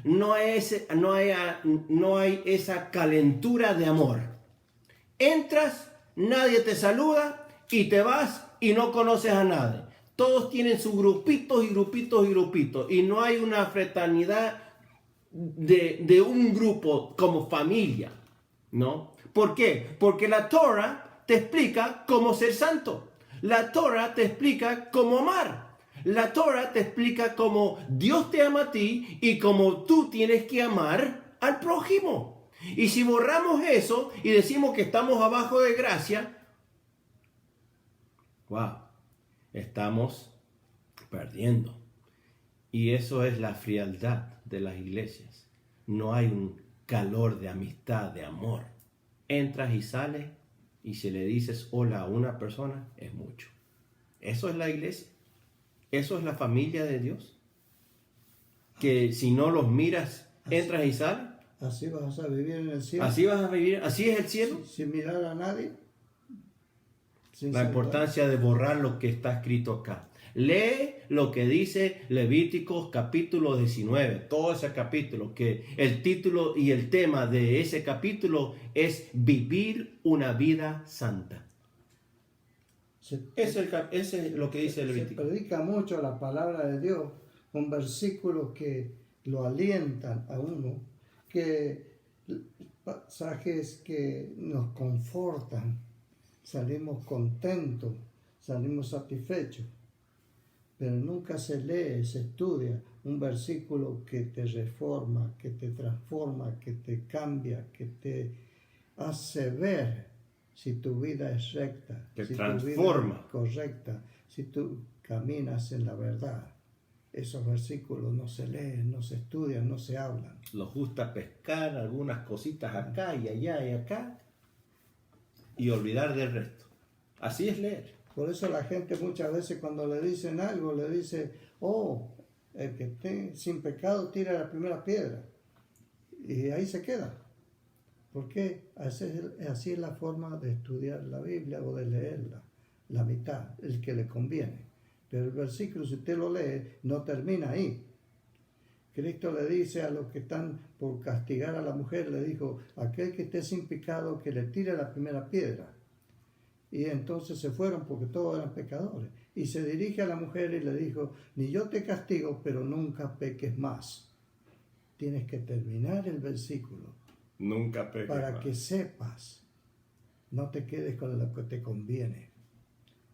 no hay esa calentura de amor. Entras, nadie te saluda y te vas y no conoces a nadie. Todos tienen sus grupitos y grupitos y grupitos. Y no hay una fraternidad de un grupo como familia, ¿no? ¿Por qué? Porque la Torah te explica cómo ser santo. La Torah te explica cómo amar. La Torah te explica cómo Dios te ama a ti y cómo tú tienes que amar al prójimo. Y si borramos eso y decimos que estamos abajo de gracia, wow, estamos perdiendo. Y eso es la frialdad de las iglesias. No hay un calor de amistad, de amor. Entras y sales y si le dices hola a una persona, es mucho. Eso es la iglesia. Eso es la familia de Dios. Que si no los miras, entras y sales. Así vas a vivir en el cielo. Así vas a vivir, así es el cielo. Sin mirar a nadie. La importancia de borrar lo que está escrito acá. Lee lo que dice Levíticos capítulo 19, todo ese capítulo, que el título y el tema de ese capítulo es vivir una vida santa. Ese es lo que dice Levítico. Se predica mucho la palabra de Dios, con versículos que lo alientan a uno, que pasajes que nos confortan, salimos contentos, salimos satisfechos. Pero nunca se lee, se estudia un versículo que te reforma, que te transforma, que te cambia, que te hace ver si tu vida es recta, te si transforma. tu vida es correcta, si tú caminas en la verdad. Esos versículos no se leen, no se estudian, no se hablan. Los gusta pescar algunas cositas acá y allá y acá y olvidar del resto. Así es leer. Por eso la gente muchas veces cuando le dicen algo, le dice, oh, el que esté sin pecado tira la primera piedra. Y ahí se queda. ¿Por qué? Así es la forma de estudiar la Biblia o de leerla, la mitad, el que le conviene. Pero el versículo, si usted lo lee, no termina ahí. Cristo le dice a los que están por castigar a la mujer, le dijo, aquel que esté sin pecado, que le tire la primera piedra. Y entonces se fueron porque todos eran pecadores. Y se dirige a la mujer y le dijo, ni yo te castigo, pero nunca peques más. Tienes que terminar el versículo. Nunca peques para más. Que sepas, no te quedes con lo que te conviene.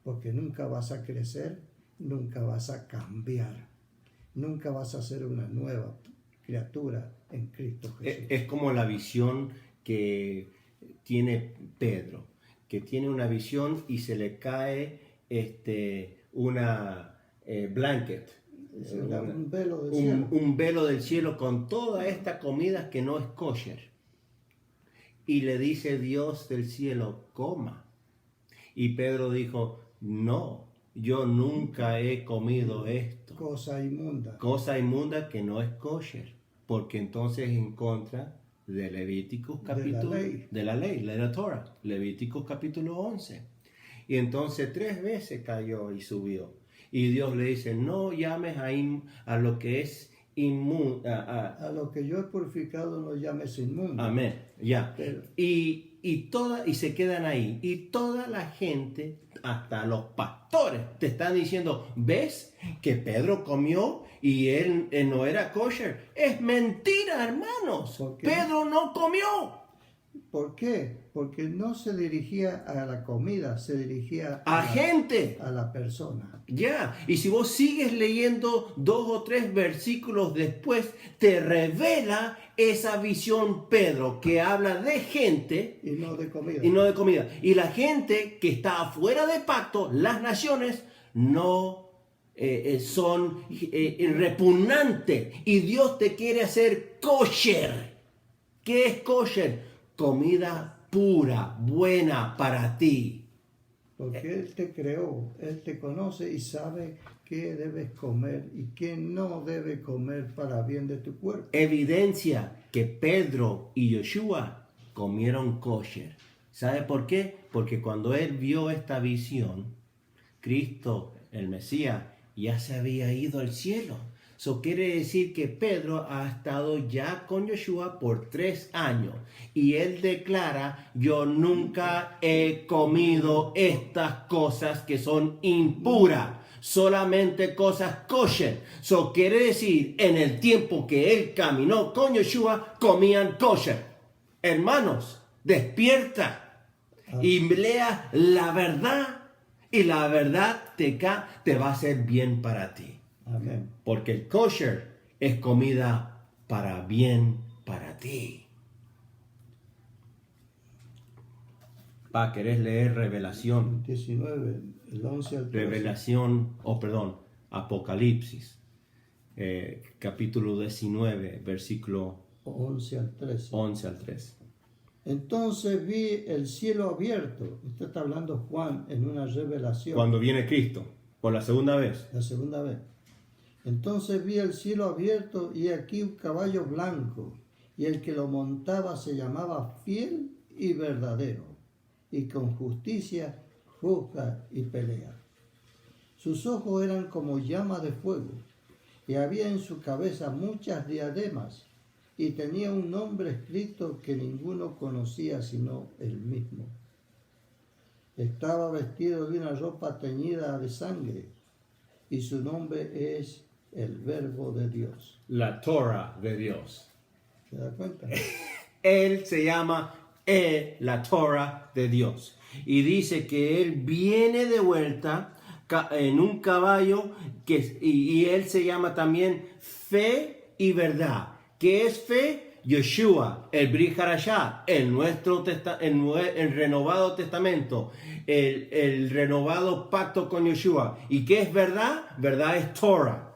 Porque nunca vas a crecer, nunca vas a cambiar. Nunca vas a ser una nueva criatura en Cristo Jesús. Es como la visión que tiene Pedro, que tiene una visión y se le cae una blanket, un velo del cielo. Un velo del cielo con toda esta comida que no es kosher. Y le dice Dios del cielo, coma. Y Pedro dijo, no, yo nunca he comido esto. Cosa inmunda. Cosa inmunda que no es kosher. Porque entonces en contra de Levíticos capítulo de la ley, de la Torah, Levíticos capítulo 11. Y entonces 3 veces cayó y subió. Y Dios le dice, no llames a lo que es inmundo. A lo que yo he purificado no llames inmundo. Amén, ya. Pero, y se quedan ahí. Y toda la gente, hasta los pastores, te están diciendo, ¿ves que Pedro comió y él no era kosher? Es mentira, hermanos. Pedro no comió. ¿Por qué? Porque no se dirigía a la comida, se dirigía a gente, a la persona. Ya, y si vos sigues leyendo 2 o 3 versículos después, te revela esa visión Pedro que habla de gente y no de comida. Y no de comida. Y la gente que está afuera de pacto, las naciones, no son repugnantes. Y Dios te quiere hacer kosher. ¿Qué es kosher? Comida pura, buena para ti. Porque Él te creó, Él te conoce y sabe qué debes comer y qué no debes comer para bien de tu cuerpo. Evidencia que Pedro y Yeshua comieron kosher. ¿Sabe por qué? Porque cuando él vio esta visión, Cristo, el Mesías, ya se había ido al cielo. Eso quiere decir que Pedro ha estado ya con Yeshua por 3 años. Y él declara, yo nunca he comido estas cosas que son impuras. Solamente cosas kosher. Eso quiere decir, en el tiempo que él caminó con Yeshua, comían kosher. Hermanos, despierta y lea la verdad. Y la verdad te va a hacer bien para ti. Amén. Porque el kosher es comida para bien para ti. ¿Querés leer Revelación? 19, el 11 al 13. Revelación, Apocalipsis, capítulo 19, versículo 11 al 13. 11 al 13. Entonces vi el cielo abierto. Esto está hablando Juan en una revelación. Cuando viene Cristo, por la segunda vez. La segunda vez. Entonces vi el cielo abierto y aquí un caballo blanco, y el que lo montaba se llamaba Fiel y Verdadero, y con justicia juzga y pelea. Sus ojos eran como llamas de fuego, y había en su cabeza muchas diademas, y tenía un nombre escrito que ninguno conocía sino él mismo. Estaba vestido de una ropa teñida de sangre, y su nombre es el Verbo de Dios. La Torah de Dios. ¿Se da cuenta? Él se llama la Torah de Dios. Y dice que él viene de vuelta en un caballo y él se llama también Fe y Verdad. ¿Qué es fe? Yeshua, el Brit Hadashah, el renovado testamento, el renovado pacto con Yeshua. ¿Y qué es verdad? Verdad es Torah.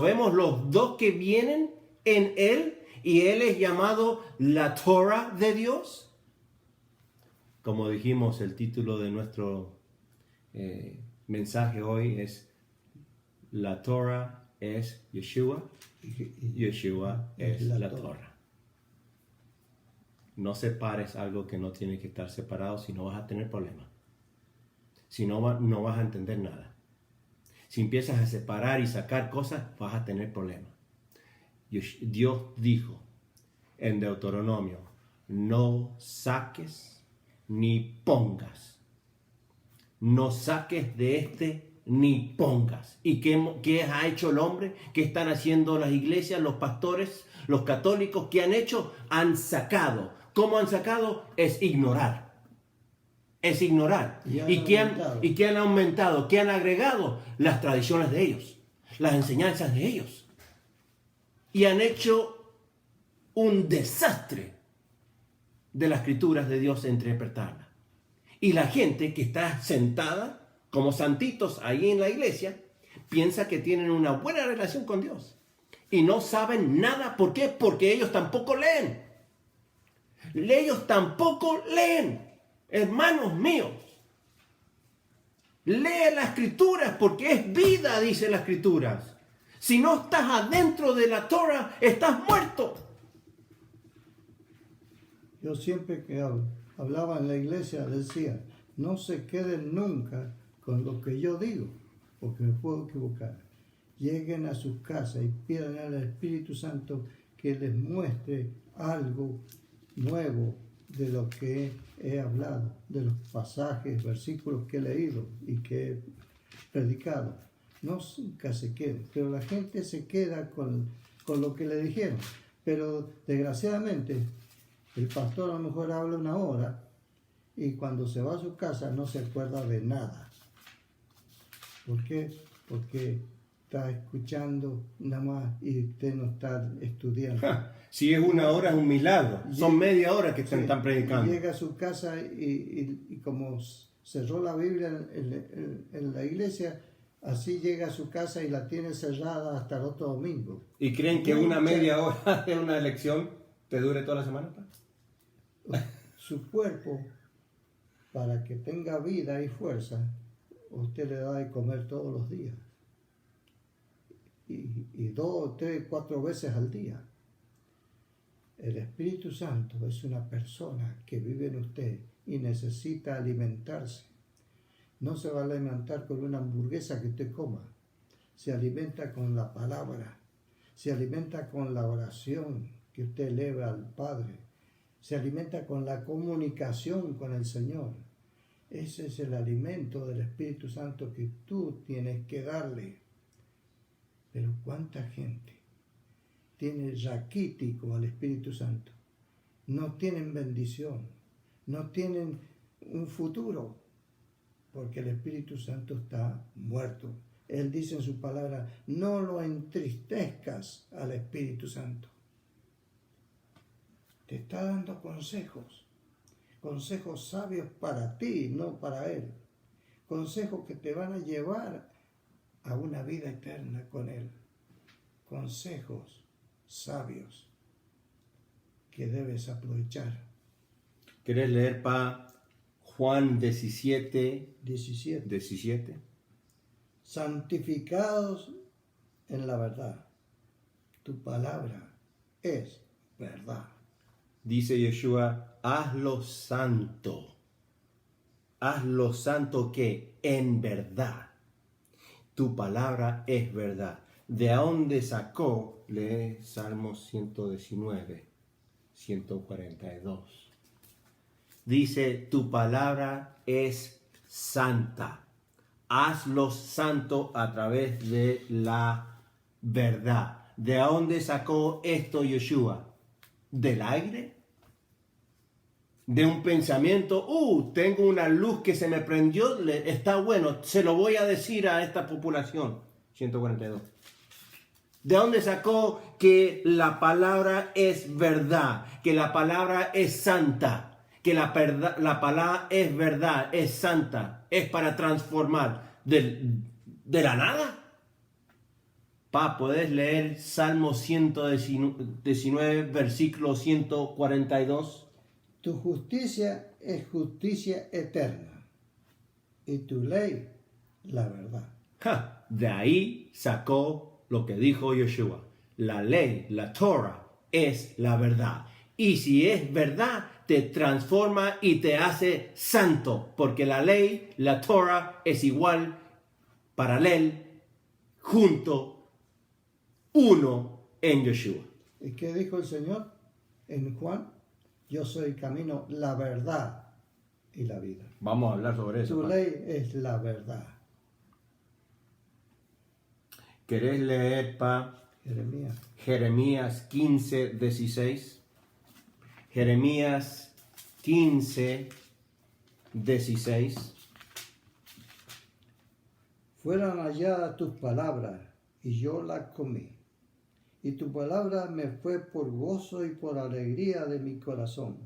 Vemos los dos que vienen en él y él es llamado la Torah de Dios. Como dijimos, el título de nuestro mensaje hoy es la Torah es Yeshua. Yeshua es la Torah. No separes algo que no tiene que estar separado, si no vas a tener problemas. Si no, no vas a entender nada. Si empiezas a separar y sacar cosas, vas a tener problemas. Dios dijo en Deuteronomio, no saques ni pongas. No saques de ni pongas. ¿Y qué ha hecho el hombre? ¿Qué están haciendo las iglesias, los pastores, los católicos? ¿Qué han hecho? Han sacado. ¿Cómo han sacado? Es ignorar. Es ignorar. ¿Y qué han aumentado? ¿Qué han agregado? Las tradiciones de ellos, las enseñanzas de ellos. Y han hecho un desastre de las escrituras de Dios entre interpretarlas. Y la gente que está sentada como santitos ahí en la iglesia piensa que tienen una buena relación con Dios. Y no saben nada. ¿Por qué? Porque ellos tampoco leen. Ellos tampoco leen. Hermanos míos, lee las escrituras porque es vida, dice las escrituras. Si no estás adentro de la Torah, estás muerto. Yo siempre que hablaba en la iglesia decía, no se queden nunca con lo que yo digo, porque me puedo equivocar. Lleguen a sus casas y pidan al Espíritu Santo que les muestre algo nuevo de lo que he hablado, de los pasajes, versículos que he leído y que he predicado. Nunca se queden, pero la gente se queda con lo que le dijeron. Pero desgraciadamente, el pastor a lo mejor habla 1 hora y cuando se va a su casa no se acuerda de nada. ¿Por qué? Porque está escuchando nada más y usted no está estudiando. Si es 1 hora es un milagro. Son media hora que están predicando. Llega a su casa y como cerró la Biblia en la iglesia, así llega a su casa y la tiene cerrada hasta el otro domingo. ¿Y creen que una media hora de una lección te dure toda la semana? Su cuerpo, para que tenga vida y fuerza, usted le da de comer todos los días. Y 2, 3, 4 veces al día. El Espíritu Santo es una persona que vive en usted y necesita alimentarse. No se va a alimentar con una hamburguesa que usted coma. se alimenta con la palabra, se alimenta con la oración que usted eleva al Padre, se alimenta con la comunicación con el Señor. Ese es el alimento del Espíritu Santo que tú tienes que darle. Pero ¿cuánta gente tiene raquítico al Espíritu Santo? No tienen bendición, no tienen un futuro, porque el Espíritu Santo está muerto. Él dice en su palabra, no lo entristezcas al Espíritu Santo. Te está dando consejos sabios para ti, no para Él. Consejos que te van a llevar a una vida eterna con Él. Consejos sabios que debes aprovechar. ¿Querés leer para Juan 17? 17. Santificados en la verdad. Tu palabra es verdad. Dice Yeshua, hazlo santo que en verdad. Tu palabra es verdad. ¿De dónde sacó? Lee Salmo 119, 142. Dice, tu palabra es santa. Hazlo santo a través de la verdad. ¿De dónde sacó esto Yeshua? ¿Del aire? ¿De un pensamiento? Tengo una luz que se me prendió, está bueno, se lo voy a decir a esta población. 142. ¿De dónde sacó que la palabra es verdad? Que la palabra es santa. Que la palabra es verdad, es santa. Es para transformar. ¿De la nada? ¿Podés leer Salmo 119, versículo 142? Tu justicia es justicia eterna, y tu ley, la verdad. De ahí sacó lo que dijo Yeshua. La ley, la Torah, es la verdad. Y si es verdad, te transforma y te hace santo. Porque la ley, la Torah, es igual, paralelo, junto, uno en Yeshua. ¿Y qué dijo el Señor en Juan? Yo soy el camino, la verdad y la vida. Vamos a hablar sobre eso. Tu ley es la verdad. ¿Querés leer Jeremías 15, 16? Jeremías 15, 16. Fueron halladas tus palabras y yo las comí. Y tu palabra me fue por gozo y por alegría de mi corazón,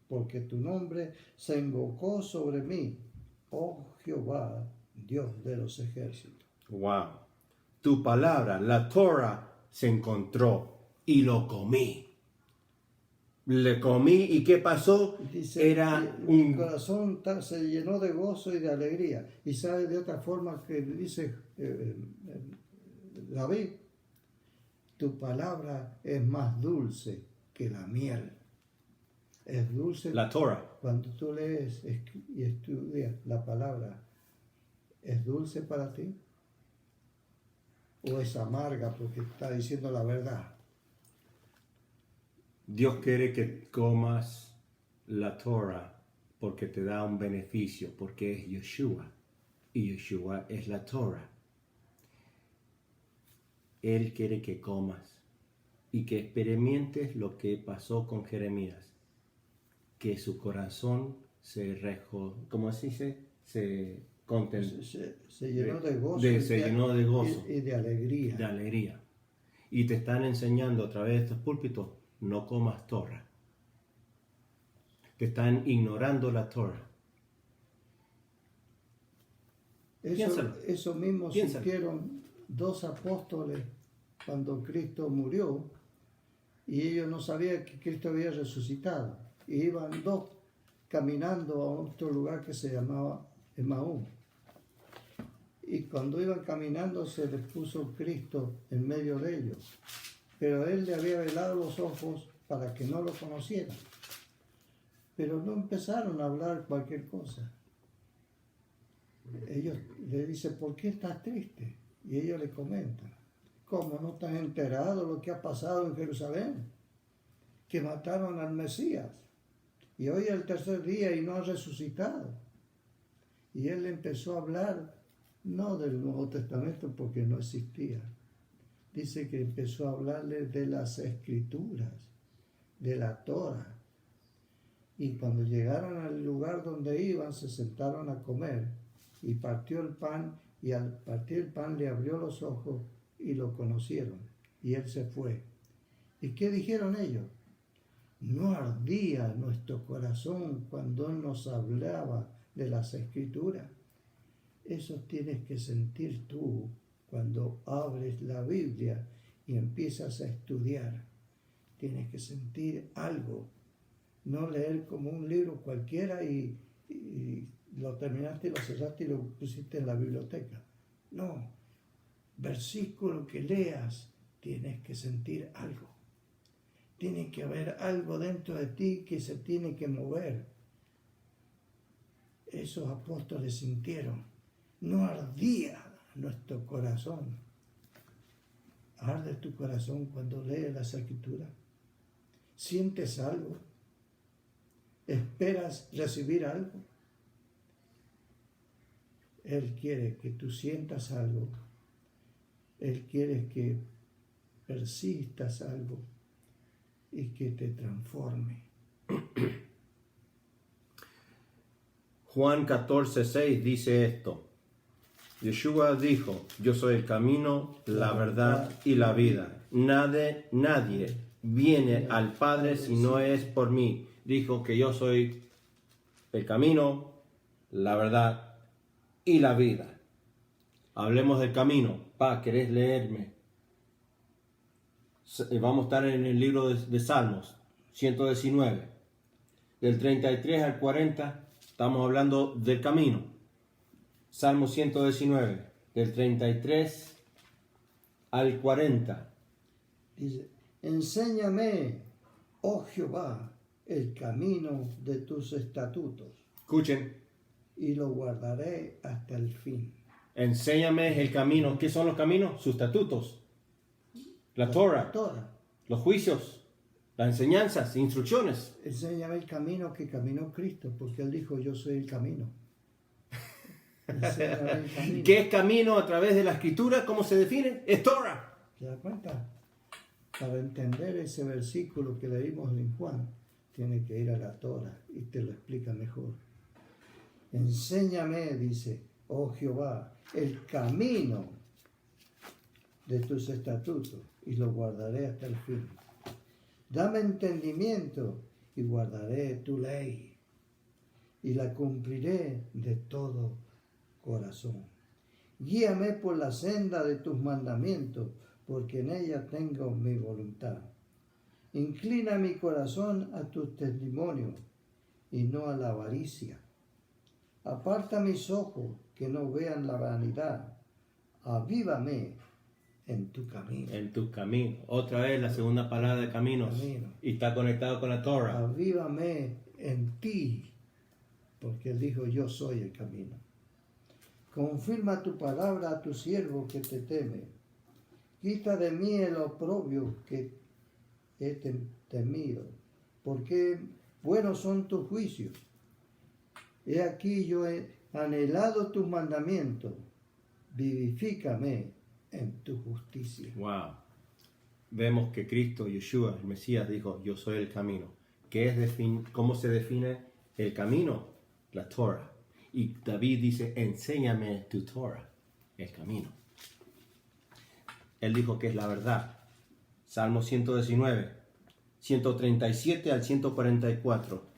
porque tu nombre se invocó sobre mí, oh Jehová, Dios de los ejércitos. Wow. Tu palabra, la Torah, se encontró y lo comí. Le comí y ¿qué pasó? Dice, mi corazón se llenó de gozo y de alegría. Y sabe de otra forma que dice David, tu palabra es más dulce que la miel. Es dulce. La Torah. Cuando tú lees y estudias la palabra, ¿es dulce para ti? ¿O es amarga porque está diciendo la verdad? Dios quiere que comas la Torah porque te da un beneficio, porque es Yeshua. Y Yeshua es la Torah. Él quiere que comas y que experimentes lo que pasó con Jeremías. Que su corazón se ¿cómo se dice? Se llenó de gozo. Se llenó de gozo. Y de alegría. De alegría. Y te están enseñando a través de estos púlpitos, no comas Torah. Te están ignorando la Torah. Eso mismo sintieron dos apóstoles cuando Cristo murió y ellos no sabían que Cristo había resucitado. Y iban dos caminando a otro lugar que se llamaba Emaús. Y cuando iban caminando se les puso Cristo en medio de ellos. Pero Él le había velado los ojos para que no lo conocieran. Pero no empezaron a hablar cualquier cosa. Ellos le dicen, ¿por qué estás triste? Y ellos le comentan, ¿cómo no estás enterado de lo que ha pasado en Jerusalén? Que mataron al Mesías. Y hoy es el tercer día y no ha resucitado. Y él empezó a hablar, no del Nuevo Testamento porque no existía. Dice que empezó a hablarle de las Escrituras, de la Torah. Y cuando llegaron al lugar donde iban, se sentaron a comer. Y partió el pan, y al partir el pan le abrió los ojos y lo conocieron. Y él se fue. ¿Y qué dijeron ellos? ¿No ardía nuestro corazón cuando él nos hablaba de las Escrituras? Eso tienes que sentir tú cuando abres la Biblia y empiezas a estudiar. Tienes que sentir algo. No leer como un libro cualquiera y lo terminaste, lo cerraste y lo pusiste en la biblioteca. No. Versículo que leas, tienes que sentir algo. Tiene que haber algo dentro de ti que se tiene que mover. Esos apóstoles sintieron. No ardía nuestro corazón. ¿Arde tu corazón cuando lees las Escrituras? ¿Sientes algo? ¿Esperas recibir algo? Él quiere que tú sientas algo. Él quiere que persistas algo y que te transforme. Juan 14:6 dice esto. Yeshua dijo, yo soy el camino, la verdad y la vida. Nadie viene al Padre si no es por mí. Dijo que yo soy el camino, la verdad y la vida. Hablemos del camino. ¿Querés leerme? Vamos a estar en el libro de Salmos, 119. Del 33 al 40 estamos hablando del camino. Salmo 119, del 33 al 40. Dice, enséñame, oh Jehová, el camino de tus estatutos. Escuchen. Y lo guardaré hasta el fin. Enséñame el camino. ¿Qué son los caminos? Sus estatutos. La Torah. Los juicios. Las enseñanzas, instrucciones. Enséñame el camino que caminó Cristo, porque Él dijo, yo soy el camino. Enséñame el camino. ¿Qué es camino a través de la Escritura? ¿Cómo se define? Es Torah. ¿Te das cuenta? Para entender ese versículo que leímos en Juan, tiene que ir a la Torah y te lo explica mejor. Enséñame, dice, oh Jehová, el camino de tus estatutos y lo guardaré hasta el fin. Dame entendimiento y guardaré tu ley y la cumpliré de todo corazón. Guíame por la senda de tus mandamientos, porque en ella tengo mi voluntad. Inclina mi corazón a tus testimonios y no a la avaricia. Aparta mis ojos que no vean la vanidad. Avívame en tu camino. En tu camino. Otra vez la segunda palabra de caminos. Camino. Y está conectado con la Torah. Avívame en ti, porque Él dijo, yo soy el camino. Confirma tu palabra a tu siervo que te teme. Quita de mí el oprobio que he temido, porque buenos son tus juicios. He aquí yo he anhelado tus mandamientos. Vivifícame en tu justicia. Wow. Vemos que Cristo, Yeshua, el Mesías, dijo, yo soy el camino. ¿Cómo se define el camino? La Torah. Y David dice, enséñame tu Torah, el camino. Él dijo que es la verdad. Salmo 119, 137 al 144.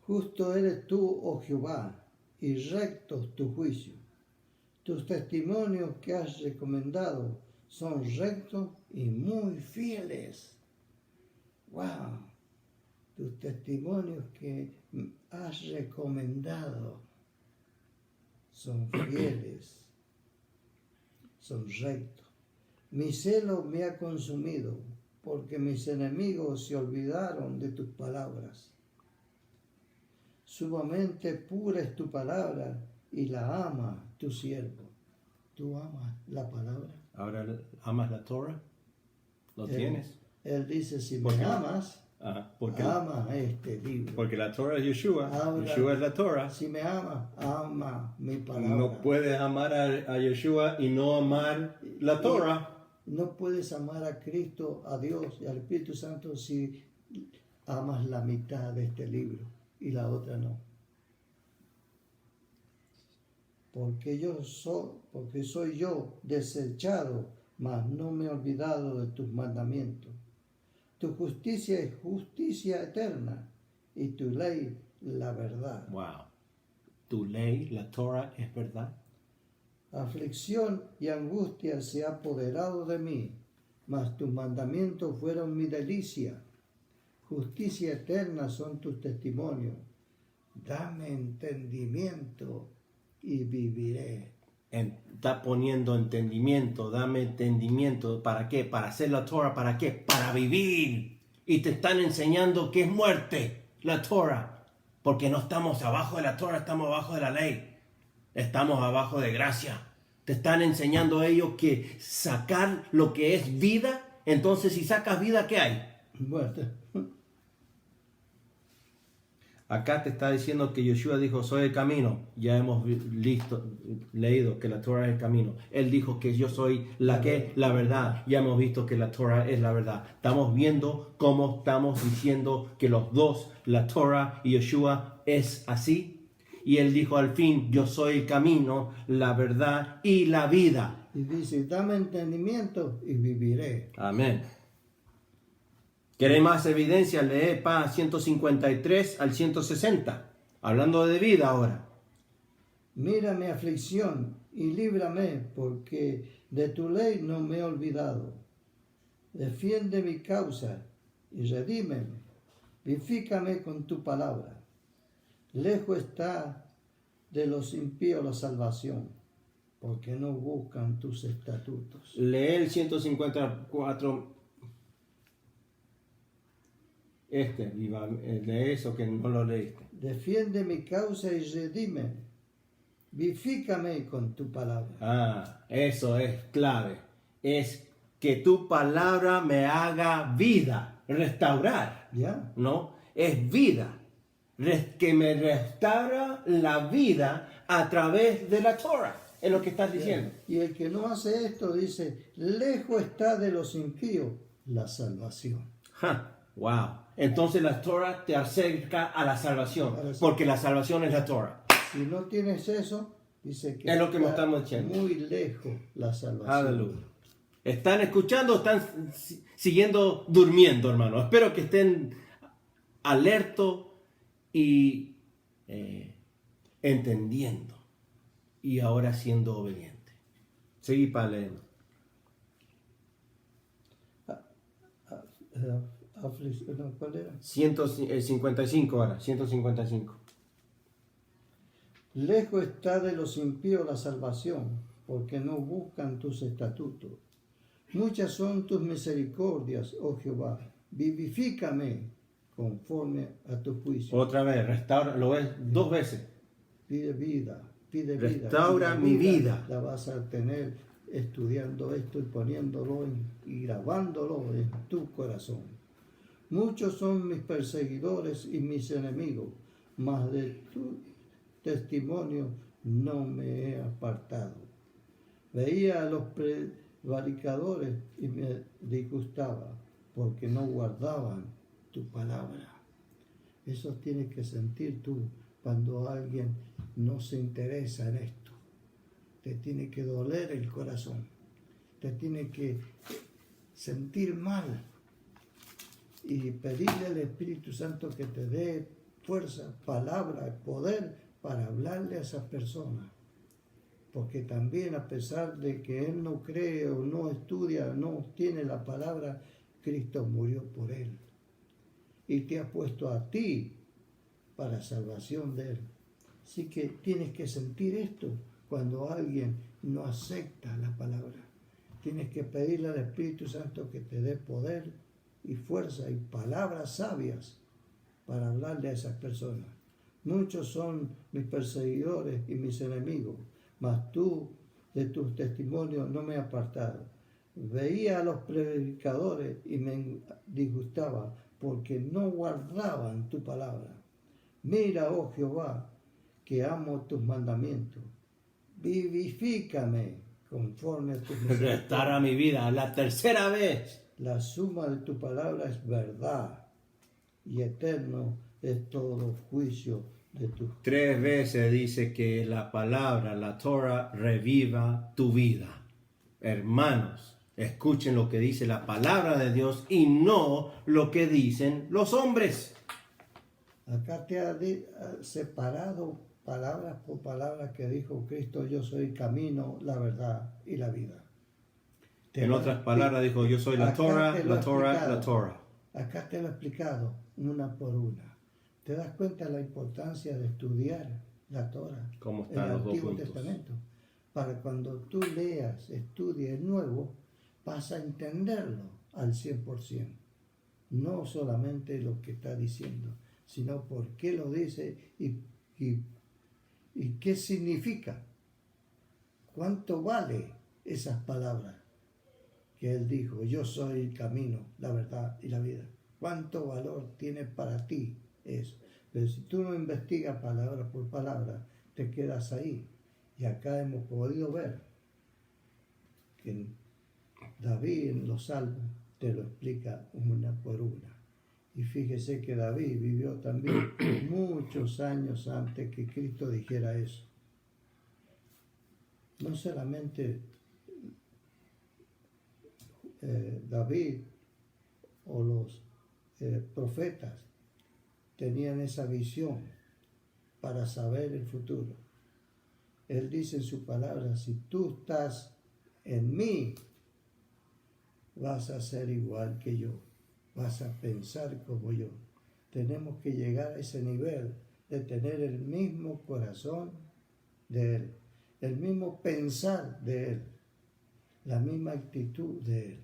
Justo eres tú, oh Jehová, y rectos tus juicios. Tus testimonios que has recomendado son rectos y muy fieles. ¡Wow! Tus testimonios que has recomendado son fieles, son rectos. Mi celo me ha consumido, porque mis enemigos se olvidaron de tus palabras. Sumamente pura es tu palabra, y la ama tu siervo. ¿Tú amas la palabra? Ahora, ¿amas la Torah? ¿Lo tienes? Él dice, si ¿Por me qué? amas, Porque, ama este libro. porque la Torah es Yeshua. Ahora, Yeshua es la Torah. Si me amas, ama mi palabra. No puedes amar a Yeshua y no amar la Torah. No puedes amar a Cristo, a Dios y al Espíritu Santo si amas la mitad de este libro y la otra no. Porque soy yo desechado, mas no me he olvidado de tus mandamientos. Tu justicia es justicia eterna y tu ley la verdad. Wow. Tu ley, la Torah, es verdad. Aflicción y angustia se ha apoderado de mí, mas tus mandamientos fueron mi delicia. Justicia eterna son tus testimonios. Dame entendimiento y viviré. Está poniendo entendimiento, dame entendimiento. ¿Para qué? Para hacer la Torah, ¿para qué? Para vivir. Y te están enseñando que es muerte, la Torah. Porque no estamos abajo de la Torah, estamos abajo de la ley. Estamos abajo de gracia. Te están enseñando ellos que sacar lo que es vida. Entonces, si sacas vida, ¿qué hay? Muerte. Acá te está diciendo que Yeshua dijo, soy el camino. Ya hemos leído que la Torah es el camino. Él dijo que yo soy la verdad. Ya hemos visto que la Torah es la verdad. Estamos viendo cómo estamos diciendo que los dos, la Torah y Yeshua, es así. Y él dijo al fin, yo soy el camino, la verdad y la vida. Y dice, dame entendimiento y viviré. Amén. ¿Queréis más evidencia? Lee Paz 153 al 160. Hablando de vida ahora. Mira mi aflicción y líbrame, porque de tu ley no me he olvidado. Defiende mi causa y redímeme. Vivifícame con tu palabra. Lejos está de los impíos la salvación, porque no buscan tus estatutos. Lee el 154. De eso que no lo leíste. Defiende mi causa y redime. Vivifícame con tu palabra. Eso es clave. Es que tu palabra me haga vida, restaurar. ¿Ya? ¿No? Es vida. Que me restaura la vida a través de la Torah. Es lo que estás diciendo. Y el que no hace esto dice, lejos está de los impíos la salvación. Wow. Entonces la Torah te acerca a la salvación, porque la salvación es la Torah. Si no tienes eso, dice que es lo que me estamos diciendo. Muy lejos la salvación. Aleluya. ¿Están escuchando o están siguiendo durmiendo, hermano? Espero que estén alertos y entendiendo y ahora siendo obedientes. Seguí para leer. ¿Cuál era? 155 ahora, 155. Lejos está de los impíos la salvación, porque no buscan tus estatutos. Muchas son tus misericordias, oh Jehová. Vivifícame conforme a tu juicio. Otra vez, restaura, lo ves 2 veces. Pide vida. Restaura mi vida. La vas a tener estudiando esto y poniéndolo y grabándolo en tu corazón. Muchos son mis perseguidores y mis enemigos, mas de tu testimonio no me he apartado. Veía a los prevaricadores y me disgustaba, porque no guardaban tu palabra. Eso tienes que sentir tú cuando alguien no se interesa en esto. Te tiene que doler el corazón. Te tiene que sentir mal. Y pedirle al Espíritu Santo que te dé fuerza, palabra, poder para hablarle a esas personas. Porque también a pesar de que él no cree o no estudia, no tiene la palabra, Cristo murió por él. Y te ha puesto a ti para salvación de él. Así que tienes que sentir esto cuando alguien no acepta la palabra. Tienes que pedirle al Espíritu Santo que te dé poder y fuerza y palabras sabias para hablarle a esas personas. Muchos son mis perseguidores y mis enemigos, mas tú de tus testimonios no me he apartado. Veía a los predicadores y me disgustaba porque no guardaban tu palabra. Mira, oh Jehová, que amo tus mandamientos. Vivifícame conforme a tus misericordias. Restaura mi vida la tercera vez. La suma de tu palabra es verdad y eterno es todo juicio de tus. 3 veces dice que la palabra, la Torah, reviva tu vida. Hermanos, escuchen lo que dice la palabra de Dios y no lo que dicen los hombres. Acá te ha separado palabras por palabras que dijo Cristo: yo soy el camino, la verdad y la vida. En otras palabras dijo: yo soy la Torah, la Torah, la Torah. Acá te lo he explicado una por una. ¿Te das cuenta de la importancia de estudiar la Torah, ¿Cómo el están los dos Antiguo juntos? Testamento? Para cuando tú leas, estudies el Nuevo, vas a entenderlo al 100%. No solamente lo que está diciendo, sino por qué lo dice y qué significa. ¿Cuánto vale esas palabras que él dijo? Yo soy el camino, la verdad y la vida. ¿Cuánto valor tiene para ti eso? Pero si tú no investigas palabra por palabra, te quedas ahí. Y acá hemos podido ver que David en los Salmos te lo explica una por una. Y fíjese que David vivió también muchos años antes que Cristo dijera eso. No solamente David o los profetas tenían esa visión para saber el futuro. Él dice en su palabra: si tú estás en mí, vas a ser igual que yo, vas a pensar como yo. Tenemos que llegar a ese nivel de tener el mismo corazón de Él, el mismo pensar de Él, la misma actitud de Él.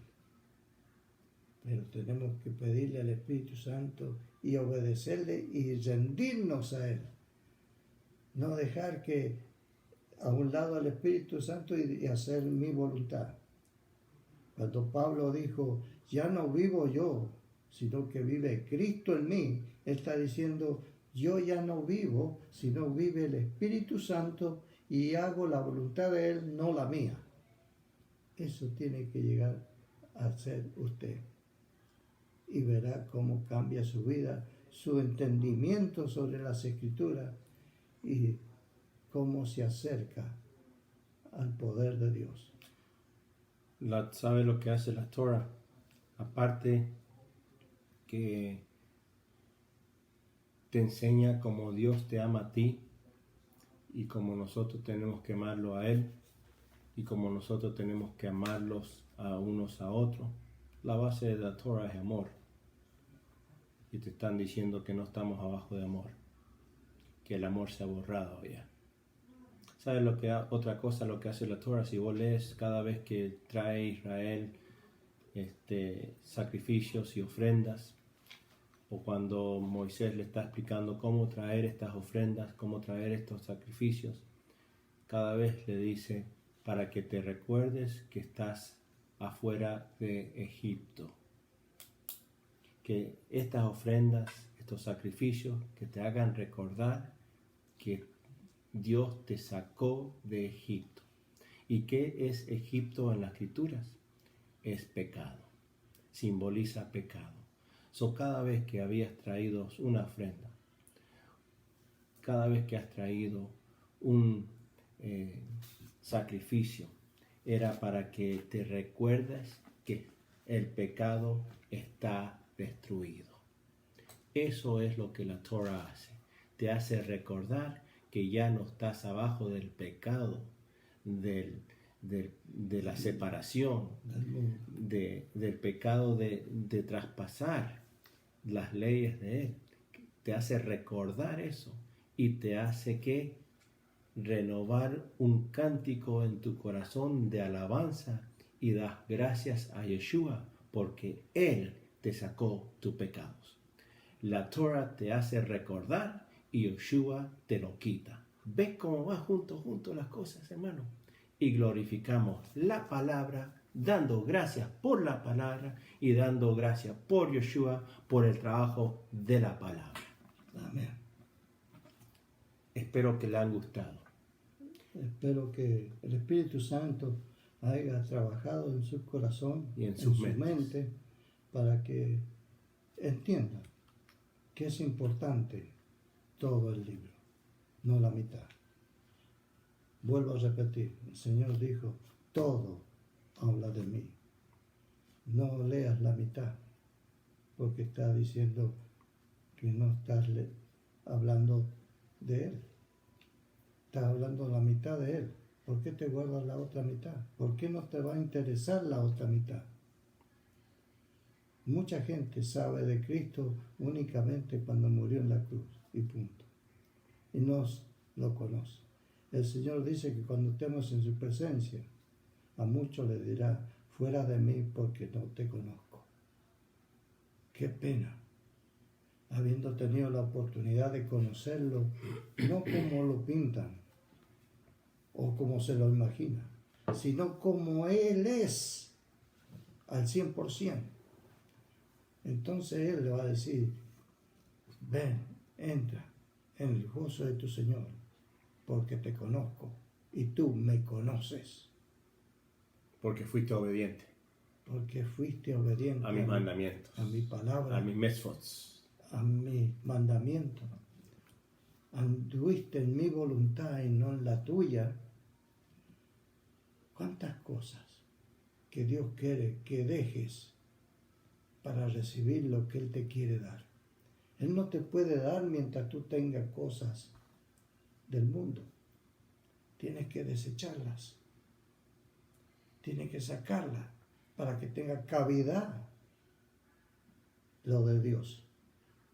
Pero tenemos que pedirle al Espíritu Santo y obedecerle y rendirnos a Él. No dejar que a un lado al Espíritu Santo y hacer mi voluntad. Cuando Pablo dijo: ya no vivo yo, sino que vive Cristo en mí, él está diciendo: yo ya no vivo, sino vive el Espíritu Santo y hago la voluntad de Él, no la mía. Eso tiene que llegar a ser usted. Y verá cómo cambia su vida, su entendimiento sobre las Escrituras y cómo se acerca al poder de Dios. ¿Sabe lo que hace la Torah? Aparte que te enseña cómo Dios te ama a ti y cómo nosotros tenemos que amarlo a Él y cómo nosotros tenemos que amarlos a unos a otros. La base de la Torah es amor. Y te están diciendo que no estamos abajo de amor, que el amor se ha borrado ya. ¿Sabes lo que otra cosa lo que hace la Torah? Si vos lees cada vez que trae Israel sacrificios y ofrendas, o cuando Moisés le está explicando cómo traer estas ofrendas, cómo traer estos sacrificios, cada vez le dice: para que te recuerdes que estás afuera de Egipto. Que estas ofrendas, estos sacrificios, que te hagan recordar que Dios te sacó de Egipto. ¿Y qué es Egipto en las Escrituras? Es pecado, simboliza pecado. Cada vez que habías traído una ofrenda, cada vez que has traído un sacrificio, era para que te recuerdes que el pecado está destruido. Eso es lo que la Torah hace. Te hace recordar que ya no estás abajo del pecado, de la separación, del pecado de traspasar las leyes de Él. Te hace recordar eso y te hace que renovar un cántico en tu corazón de alabanza y das gracias a Yeshua porque Él te sacó tus pecados. La Torah te hace recordar y Yeshua te lo quita. ¿Ves cómo va junto las cosas, hermano? y glorificamos la palabra, dando gracias por la palabra y dando gracias por Yeshua, por el trabajo de la palabra. Amén. Espero que le han gustado. Espero que el Espíritu Santo haya trabajado en su corazón Y en su sus mente, para que entiendan que es importante todo el libro, no la mitad. Vuelvo a repetir, el Señor dijo, todo habla de mí. No leas la mitad, porque está diciendo que no estás hablando de Él. Estás hablando la mitad de Él. ¿Por qué te guardas la otra mitad? ¿Por qué no te va a interesar la otra mitad? Mucha gente sabe de Cristo únicamente cuando murió en la cruz y punto. Y no lo conoce. El Señor dice que cuando estemos en su presencia, a muchos le dirá, fuera de mí porque no te conozco. Qué pena, habiendo tenido la oportunidad de conocerlo, no como lo pintan o como se lo imaginan, sino como Él es al 100%. Entonces Él le va a decir, ven, entra en el gozo de tu Señor, porque te conozco y tú me conoces. Porque fuiste obediente Porque fuiste obediente a mis mandamientos, a mi palabra, a mis mitzvot. a mi mandamiento. Anduviste en mi voluntad y no en la tuya. ¿Cuántas cosas que Dios quiere que dejes para recibir lo que Él te quiere dar? Él no te puede dar mientras tú tengas cosas del mundo. Tienes que desecharlas. Tienes que sacarlas para que tenga cavidad lo de Dios.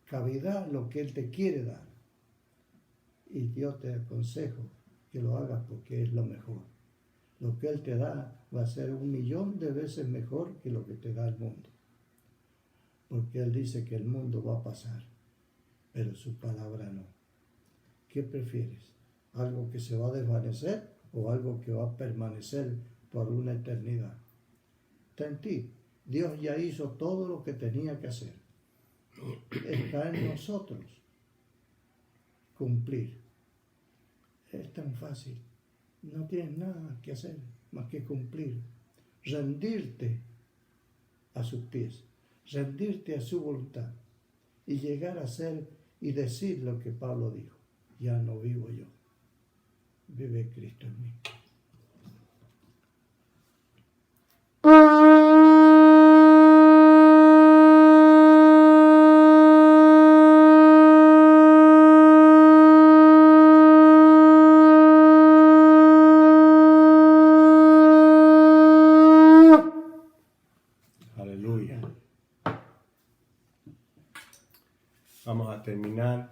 Cavidad lo que Él te quiere dar. Y yo te aconsejo que lo hagas porque es lo mejor. Lo que Él te da va a ser 1.000.000 de veces mejor que lo que te da el mundo. Porque Él dice que el mundo va a pasar, pero su palabra no. ¿Qué prefieres? ¿Algo que se va a desvanecer o algo que va a permanecer por una eternidad? Está en ti. Dios ya hizo todo lo que tenía que hacer. Está en nosotros cumplir. Es tan fácil. No tienes nada que hacer más que cumplir. Rendirte a sus pies. Rendirte a su voluntad. Y llegar a ser y decir lo que Pablo dijo. Ya no vivo yo. Vive Cristo en mí. Aleluya. Vamos a terminar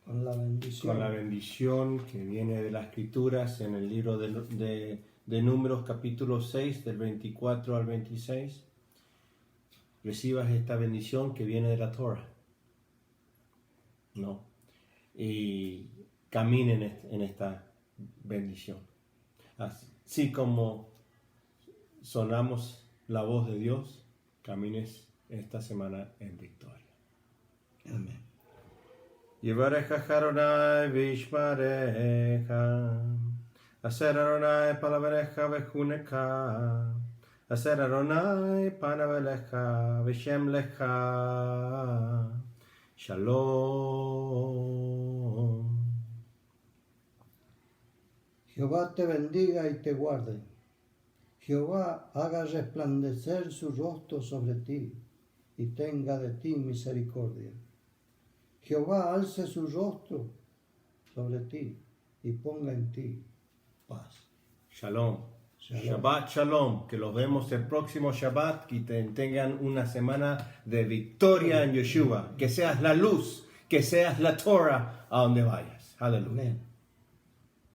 Con la bendición. con la bendición que viene de las Escrituras en el libro de Números, capítulo 6, del 24 al 26. Recibas esta bendición que viene de la Torah. ¿No? Y caminen en esta bendición. Así como sonamos la voz de Dios, camines esta semana en victoria. Amén. Yivarecha Adonai v'yishmarecha, Aser Adonai palaverecha v'chunecha, Aser Adonai panavelecha v'shem lecha, Shalom. Jehová te bendiga y te guarde. Jehová haga resplandecer su rostro sobre ti y tenga de ti misericordia. Jehová alce su rostro sobre ti y ponga en ti paz. Shalom. Shalom. Shabbat Shalom. Que los vemos el próximo Shabbat. Que tengan una semana de victoria en Yeshua. Que seas la luz. Que seas la Torah a donde vayas. Aleluya. Amén.